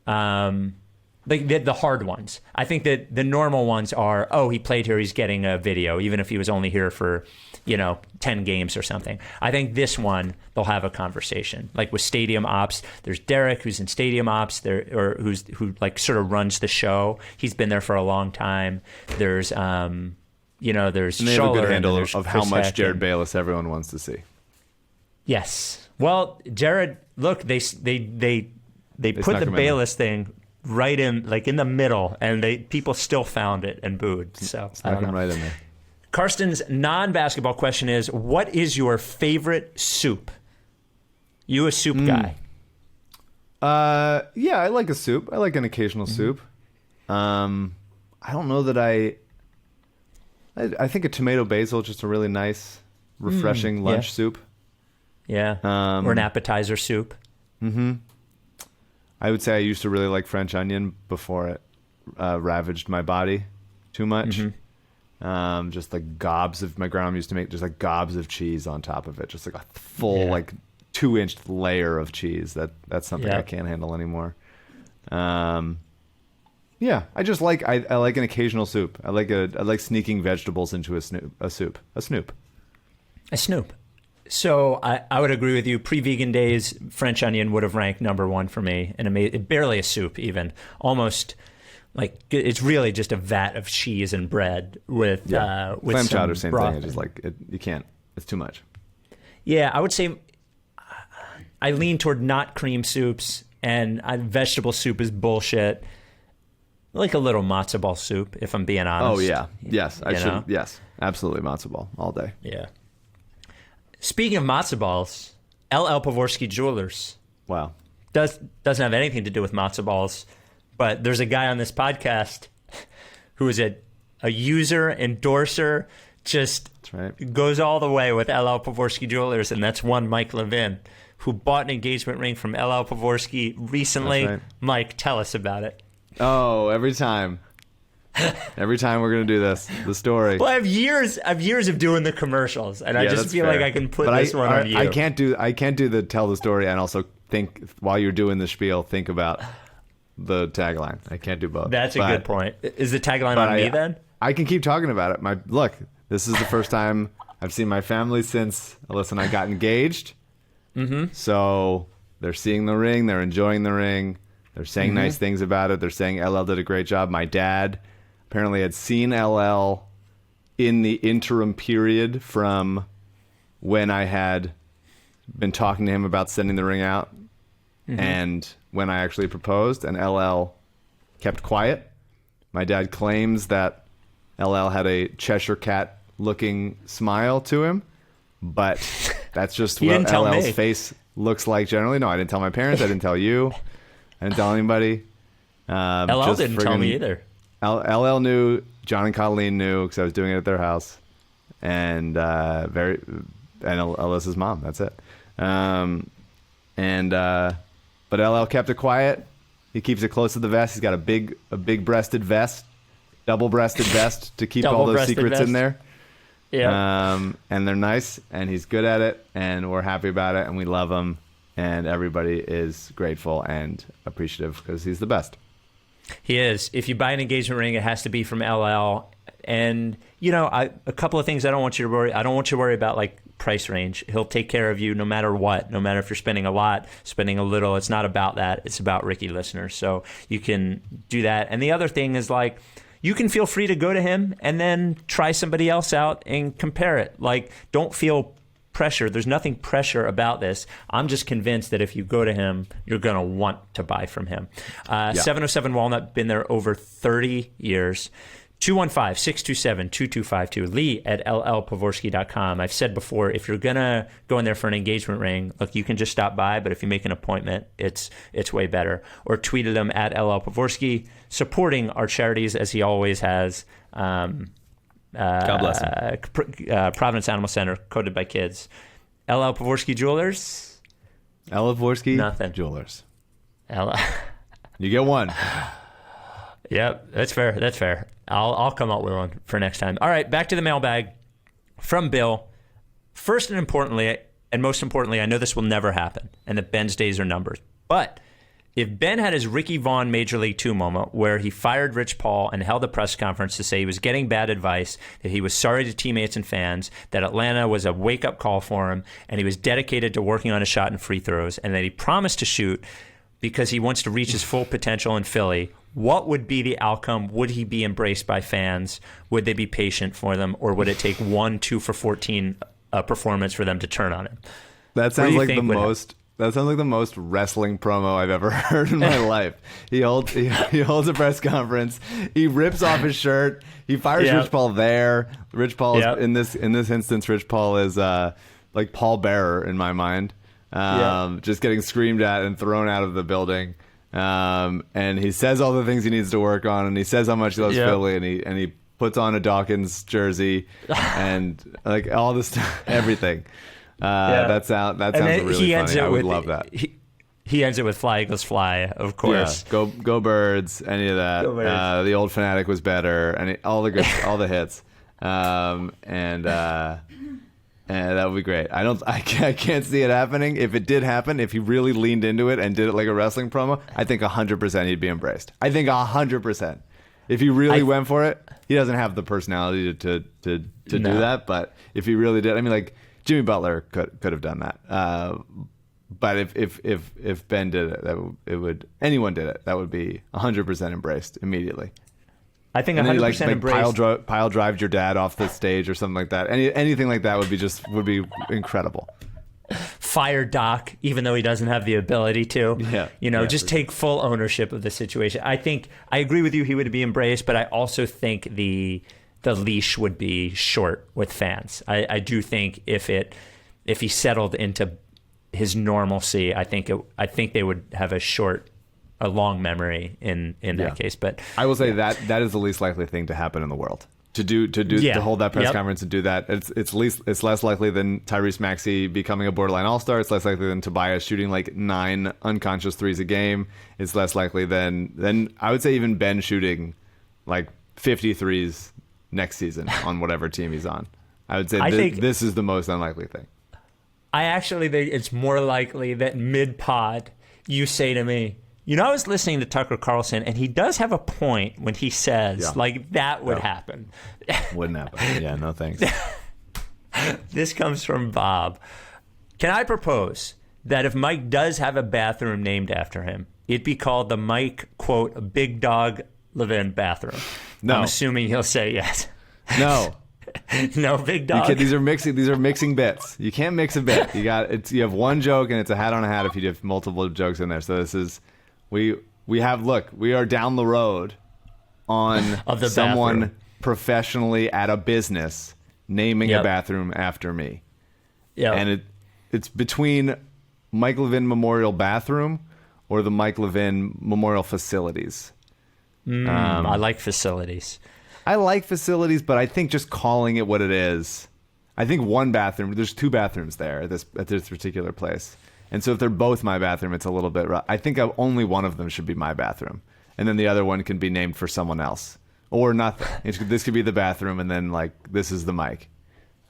the hard ones. I think that the normal ones are, he played here, he's getting a video, even if he was only here for, 10 games or something. I think this one, they'll have a conversation. Like with stadium ops, there's Derek, who's in stadium ops, who like sort of runs the show. He's been there for a long time. There's, there's and they Schaller, have a good handle of how much Heck Jared Bayless everyone wants to see. Yes. Well, Jared, look, they put the Bayless thing right in, like in the middle, and people still found it and booed. So I don't know. Right in there. Karsten's non-basketball question is, what is your favorite soup? You a soup guy? Yeah, I like a soup. I like an occasional soup. I don't know that I think a tomato basil, just a really nice, refreshing lunch soup. Yeah. Or an appetizer soup. Mm-hmm. I would say I used to really like French onion before it ravaged my body too much. Mm-hmm. Just like gobs of, my grandma used to make just like gobs of cheese on top of it, just like a full like 2-inch layer of cheese. That's something I can't handle anymore. Yeah, I just like I like an occasional soup. I like sneaking vegetables into a soup. So I would agree with you. Pre-vegan days, French onion would have ranked number one for me, and barely a soup even. Almost like it's really just a vat of cheese and bread with clam chowder, same broth. thing. It's just like you can't. It's too much. Yeah, I would say I lean toward not cream soups, and vegetable soup is bullshit. I like a little matzo ball soup, if I'm being honest. Oh yeah, yes, I should. Yes, absolutely, matzo ball all day. Yeah. Speaking of matzo balls, LL Pavorsky Jewelers. Wow. Doesn't have anything to do with matzo balls, but there's a guy on this podcast who is a user, endorser, just goes all the way with LL Pavorsky Jewelers, and that's one Mike Levin, who bought an engagement ring from LL Pavorsky recently. That's right. Mike, tell us about it. Oh, every time we're gonna do this, the story. Well, I have years of doing the commercials, and I just feel like I can put this one on you. I can't do the tell the story and also think while you're doing the spiel, think about the tagline. I can't do both. That's a good point. Is the tagline on me then? I can keep talking about it. Look, this is the first time I've seen my family since Alyssa and I got engaged. Mm-hmm. So they're seeing the ring, they're enjoying the ring, they're saying nice things about it. They're saying LL did a great job. My dad apparently had seen LL in the interim period from when I had been talking to him about sending the ring out and when I actually proposed, and LL kept quiet. My dad claims that LL had a Cheshire Cat looking smile to him, but that's just what LL's face looks like generally. No, I didn't tell my parents. I didn't tell you. I didn't tell anybody. LL didn't tell me either. LL knew. John and Colleen knew because I was doing it at their house, and Alyssa's mom. That's it. But LL kept it quiet. He keeps it close to the vest. He's got a big breasted vest, double-breasted vest to keep all those secrets in there. Yeah. And they're nice, and he's good at it, and we're happy about it, and we love him, and everybody is grateful and appreciative because he's the best. He is. If you buy an engagement ring, it has to be from LL. And, a couple of things I don't want you to worry. I don't want you to worry about, like, price range. He'll take care of you no matter what, no matter if you're spending a lot, spending a little. It's not about that. It's about Ricky listeners. So you can do that. And the other thing is, like, you can feel free to go to him and then try somebody else out and compare it. Like, don't feel pressure. There's nothing pressure about this. I'm just convinced that if you go to him, you're going to want to buy from him. 707 Walnut, been there over 30 years. 215-627-2252. Lee at llpavorsky.com. I've said before, if you're going to go in there for an engagement ring, look, you can just stop by, but if you make an appointment, it's way better. Or tweet at him at llpavorsky, supporting our charities as he always has. God bless him. Providence Animal Center, coded by kids. LL Pavorsky Jewelers. LL Pavorsky Nothing. Jewelers. LL. You get one. Yep, that's fair. That's fair. I'll come up with one for next time. All right, back to the mailbag from Bill. First and most importantly, I know this will never happen, and that Ben's days are numbered. But if Ben had his Ricky Vaughn Major League 2 moment where he fired Rich Paul and held a press conference to say he was getting bad advice, that he was sorry to teammates and fans, that Atlanta was a wake-up call for him, and he was dedicated to working on his shot and free throws, and that he promised to shoot because he wants to reach his full potential in Philly, what would be the outcome? Would he be embraced by fans? Would they be patient for them? Or would it take 1 2 for 14 performance for them to turn on him? That sounds like the most... That sounds like the most wrestling promo I've ever heard in my life. He holds a press conference. He rips off his shirt. He fires Rich Paul there. Rich Paul is, in this instance, Rich Paul is like Paul Bearer in my mind, just getting screamed at and thrown out of the building. And he says all the things he needs to work on, and he says how much he loves Philly, and he puts on a Dawkins jersey and like all this stuff, everything. That sounds really funny. I would love that. He ends it with "Fly Eagles Fly," of course. Yeah. Go Birds, any of that. The Old Fanatic was better, and all the hits. And that would be great. I can't see it happening. If it did happen, if he really leaned into it and did it like a wrestling promo, I think 100% he'd be embraced. I think 100%. If he really went for it, he doesn't have the personality to do that. But if he really did, I mean, like Jimmy Butler could have done that. But if Ben did it, anyone did it, that would be 100% embraced immediately. I think 100% embraced. Pile drive your dad off the stage or something like that. Anything like that would be incredible. Fire Doc, even though he doesn't have the ability to. Just take full ownership of the situation. I think I agree with you. He would be embraced, but I also think the leash would be short with fans. I do think if he settled into his normalcy, I think they would have a long memory in that case. But I will say that is the least likely thing to happen in the world. To hold that press conference and do that, it's less likely than Tyrese Maxey becoming a borderline all-star. It's less likely than Tobias shooting like 9 unconscious threes a game. It's less likely than I would say even Ben shooting like 50 threes next season on whatever team he's on. I would say this is the most unlikely thing. I actually think it's more likely that mid-pod you say to me, I was listening to Tucker Carlson, and he does have a point when he says, that would happen. Wouldn't happen. Yeah, no thanks. This comes from Bob. Can I propose that if Mike does have a bathroom named after him, it be called the Mike, quote, Big Dog Levin bathroom? No. I'm assuming he'll say yes. No. No, Big Dog. These are mixing bits. You can't mix a bit. You have one joke, and it's a hat on a hat if you have multiple jokes in there. So this is... We are down the road on someone bathroom. Professionally at a business naming a bathroom after me. Yeah. And it's between Mike Levin Memorial Bathroom or the Mike Levin Memorial Facilities. I like facilities. I like facilities, but I think just calling it what it is. I think one bathroom, there's 2 bathrooms there at this particular place. And so if they're both my bathroom, it's a little bit rough. I think only one of them should be my bathroom. And then the other one can be named for someone else. Or nothing. This could be the bathroom, and then, like, this is the mic.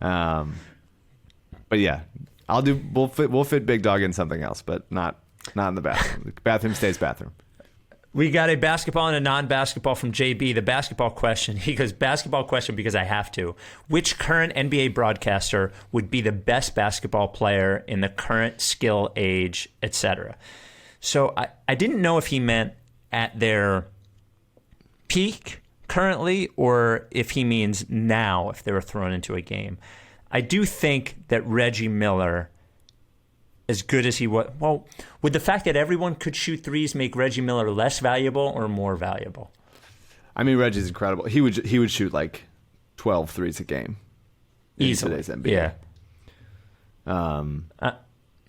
But, yeah. We'll fit Big Dog in something else, but not in the bathroom. The bathroom stays bathroom. We got a basketball and a non-basketball from JB. The basketball question, he goes, basketball question because I have to. Which current NBA broadcaster would be the best basketball player in the current skill, age, etc.? So I didn't know if he meant at their peak currently or if he means now if they were thrown into a game. I do think that Reggie Miller, as good as he was, well, would the fact that everyone could shoot threes make Reggie Miller less valuable or more valuable? I mean, Reggie's incredible. He would shoot like 12 threes a game Easily. in today's NBA. Yeah.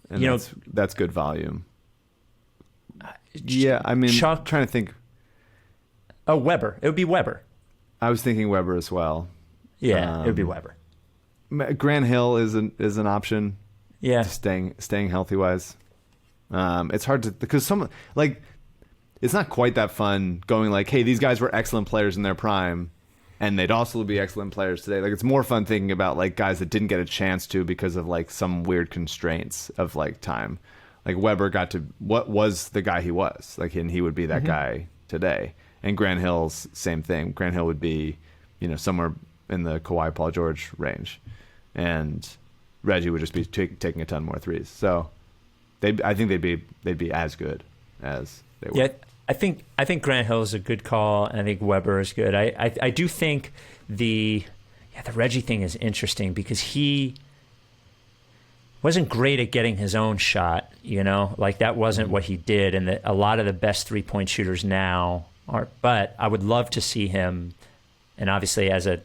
And that's good volume. Yeah, I mean, Chuck, trying to think. Oh, Weber. It would be Weber. I was thinking Weber as well. Yeah, it would be Weber. Grant Hill is an option. Yeah, staying healthy wise. It's hard to because it's not quite that fun going like, hey, these guys were excellent players in their prime, and they'd also be excellent players today. Like it's more fun thinking about like guys that didn't get a chance to because of like some weird constraints of like time. Like Weber got to what was the guy he was like, and he would be that guy today. And Grant Hill's same thing. Grant Hill would be, somewhere in the Kawhi Paul George range, and Reggie would just be taking a ton more threes. So, I think they'd be as good as they were. Yeah, I think Grant Hill is a good call, and I think Weber is good. I do think the Reggie thing is interesting because he wasn't great at getting his own shot. Like that wasn't what he did, and a lot of the best 3-point shooters now are. But I would love to see him, and obviously as a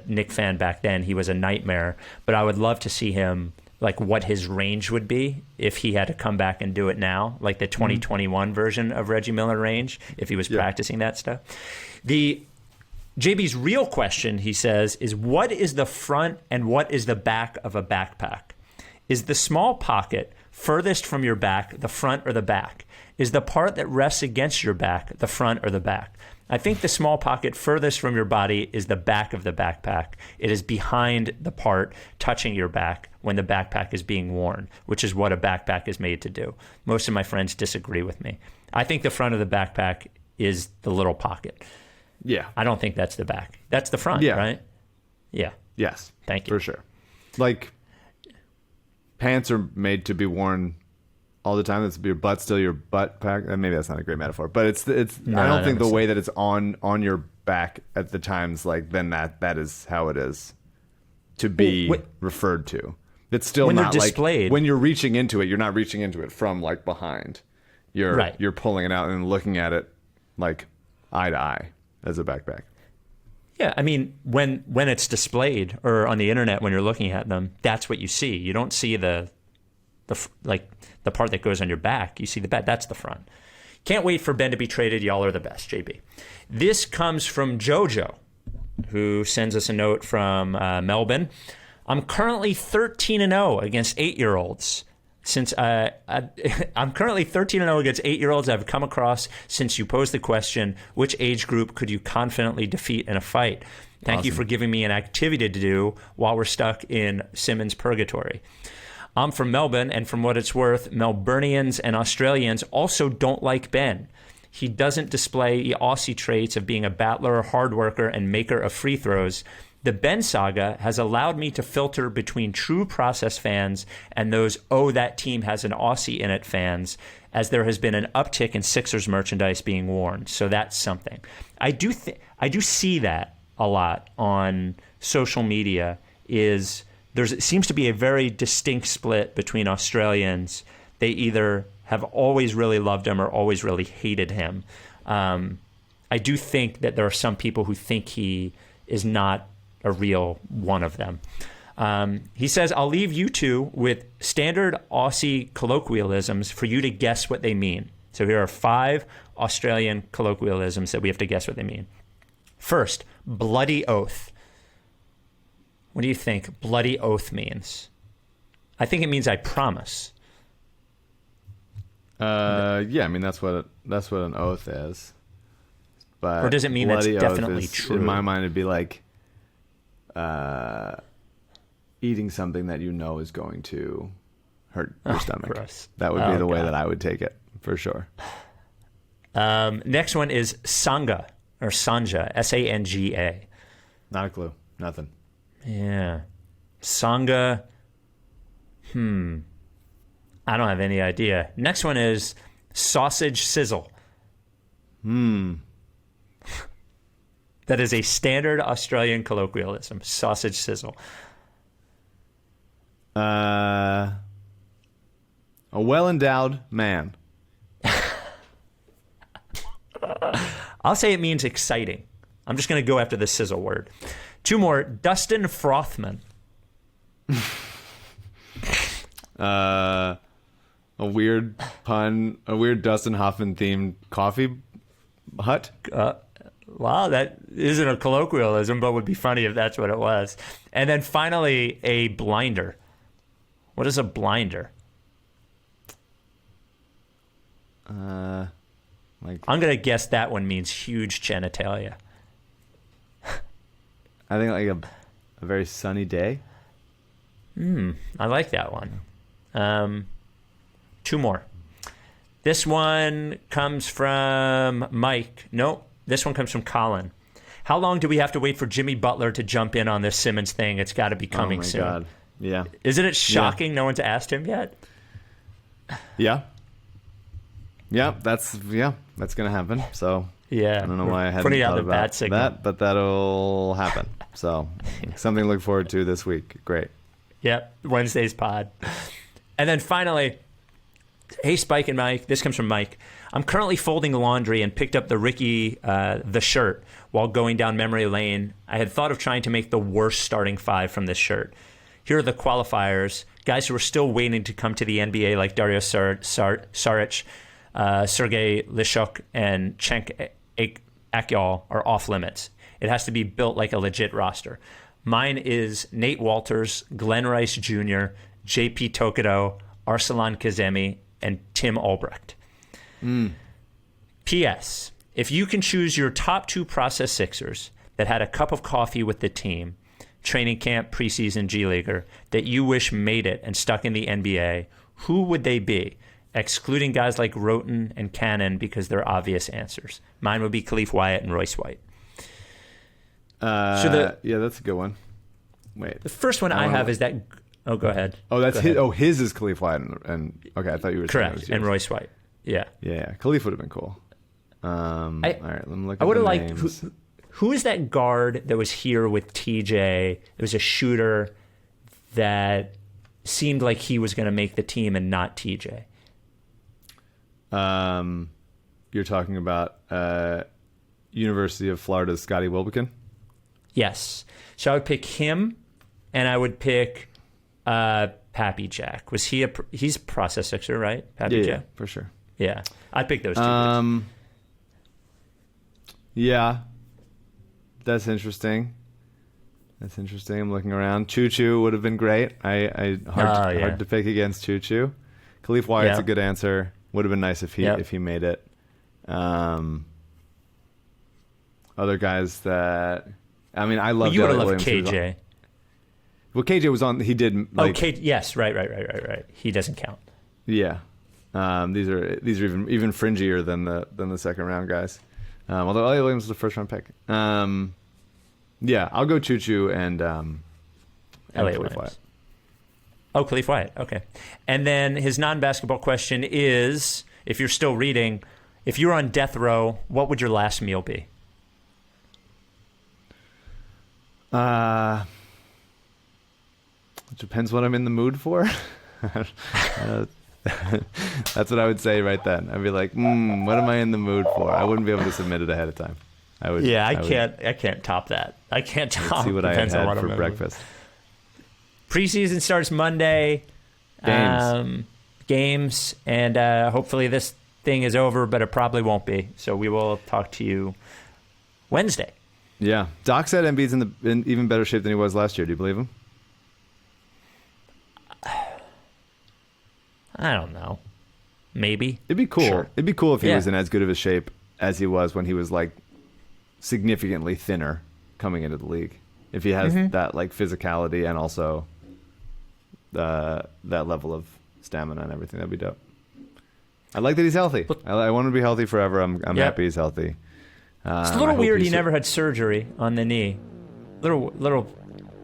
Knick fan back then, he was a nightmare. But I would love to see him, like what his range would be if he had to come back and do it now, like the 2021 version of Reggie Miller range, if he was practicing that stuff. JB's real question, he says, is what is the front and what is the back of a backpack? Is the small pocket furthest from your back the front or the back? Is the part that rests against your back the front or the back? I think the small pocket furthest from your body is the back of the backpack. It is behind the part touching your back when the backpack is being worn, which is what a backpack is made to do. Most of my friends disagree with me. I think the front of the backpack is the little pocket. Yeah. I don't think that's the back. That's the front, right? Yeah. Yes. Thank you. For sure. Like, pants are made to be worn all the time. That's your butt still your butt pack. Maybe that's not a great metaphor, but it's. I don't think the way that it's on your back at the times, like then that is how it is to be referred to. It's still when not they're displayed. Like when you're reaching into it, you're not reaching into it from like behind. You're pulling it out and looking at it like eye to eye as a backpack. Yeah, I mean, when it's displayed or on the internet when you're looking at them, that's what you see. You don't see the part that goes on your back. You see the back. That's the front. Can't wait for Ben to be traded. Y'all are the best, JB. This comes from JoJo, who sends us a note from Melbourne. I'm currently 13-0 against 8-year-olds. I'm currently 13-0 against 8-year-olds I've come across since you posed the question, which age group could you confidently defeat in a fight? Thank you for giving me an activity to do while we're stuck in Simmons purgatory. I'm from Melbourne, and from what it's worth, Melburnians and Australians also don't like Ben. He doesn't display the Aussie traits of being a battler, hard worker, and maker of free throws. The Ben saga has allowed me to filter between true process fans and those, oh, that team has an Aussie in it fans, as there has been an uptick in Sixers merchandise being worn. So that's something. I do see that a lot on social media. It seems to be a very distinct split between Australians. They either have always really loved him or always really hated him. I do think that there are some people who think he is not a real one of them. He says, I'll leave you two with standard Aussie colloquialisms for you to guess what they mean. So here are 5 Australian colloquialisms that we have to guess what they mean. First, bloody oath. What do you think bloody oath means? I think it means I promise. Yeah, I mean that's what an oath is. But or does it mean that's definitely true? In my mind, it'd be like eating something that you know is going to hurt your stomach. Gross. That would be the way that I would take it, for sure. Next one is Sanga or Sanja, Sanga. Not a clue. Nothing. Yeah. Sanga. I don't have any idea. Next one is Sausage Sizzle. That is a standard Australian colloquialism. Sausage Sizzle. A well-endowed man. I'll say it means exciting. I'm just going to go after the sizzle word. Two more. Dustin Frothman. A weird pun. A weird Dustin Hoffman themed coffee hut. Wow, that isn't a colloquialism, but would be funny if that's what it was. And then finally, a blinder. What is a blinder? I'm going to guess that one means huge genitalia. I think like a very sunny day. I like that one. Two more. This one comes from Mike. Nope. This one comes from Colin. How long do we have to wait for Jimmy Butler to jump in on this Simmons thing? It's got to be coming soon. Oh, my God. Yeah. Isn't it shocking no one's asked him yet? Yeah. Yeah, that's going to happen. So yeah, I don't know why I hadn't thought about that, but that'll happen. So something to look forward to this week. Great. Yep, Wednesday's pod. And then finally, hey, Spike and Mike. This comes from Mike. I'm currently folding laundry and picked up the Ricky, the shirt, while going down memory lane. I had thought of trying to make the worst starting five from this shirt. Here are the qualifiers. Guys who are still waiting to come to the NBA, like Dario Saric, Sergei Lishuk, and Cenk Akyol, are off limits. It has to be built like a legit roster. Mine is Nate Walters, Glenn Rice Jr., JP Tokido, Arsalan Kazemi, and Tim Albrecht. P.S. If you can choose your top two process Sixers that had a cup of coffee with the team, training camp, preseason, G Leaguer, that you wish made it and stuck in the NBA, who would they be? Excluding guys like Roten and Cannon because they're obvious answers. Mine would be Khalif Wyatt and Royce White. Yeah, that's a good one. Wait. The first one I have is that... Oh, go ahead. Oh, that's his. Oh, his is Khalif Wyatt. And okay, I thought you were saying correct. And Royce White. Yeah. Yeah. Khalif would have been cool. All right, let me look at I would have the liked... names. Who is that guard that was here with TJ? It was a shooter that seemed like he was going to make the team and not TJ. You're talking about University of Florida's Scotty Wilbekin? Yes. So I would pick him, and I would pick Pappy Jack. Was he he's a process Sixer, right? Pappy Jack? Yeah, for sure. Yeah. I'd pick those two dudes. Yeah. That's interesting. I'm looking around. Choo Choo would have been great. Hard to pick against Choo Choo. Khalif Wyatt's a good answer. Would have been nice if he made it. Other guys that I love. You would have loved KJ. Well, KJ was on. He did. Yes, right. He doesn't count. Yeah, these are even fringier than the second round guys. Although Elliot Williams was the first round pick. Yeah, I'll go Choo Choo and Elliot Williams. Wyatt. Oh, Khalif Wyatt. Okay. And then his non-basketball question is, if you're still reading, if you're on death row, what would your last meal be? It depends what I'm in the mood for. That's what I would say right then. I'd be like, what am I in the mood for? I wouldn't be able to submit it ahead of time. I can't top that. I can't top. See what I had for breakfast. Preseason starts Monday. Games, and hopefully this thing is over, but it probably won't be. So we will talk to you Wednesday. Yeah. Doc said Embiid's in even better shape than he was last year. Do you believe him? I don't know. Maybe. It'd be cool. Sure. It'd be cool if he was in as good of a shape as he was when he was like significantly thinner coming into the league. If he has that like physicality and also that level of stamina and everything, that'd be dope. I like that he's healthy. I want him to be healthy forever. I'm happy he's healthy. It's a little weird he never had surgery on the knee. Little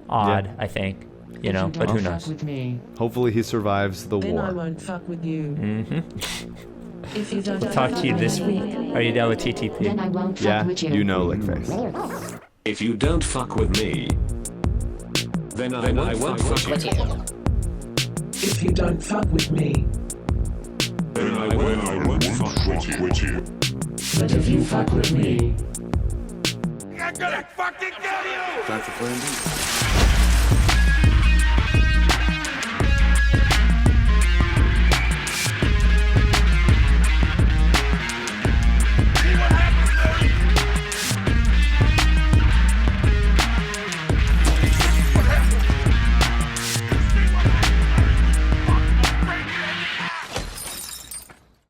odd, I think. You know, but who knows? Hopefully he survives the Then war. I won't fuck with you. If you don't We'll talk to you this week. Are you down with TTP? Then I won't fuck with you. You know, Lickface. If you don't fuck with me, then I won't fuck with you. If you don't fuck with me. Then I won't fuck with you. But if you fuck with me. I'm gonna fucking kill you! Time for plan B.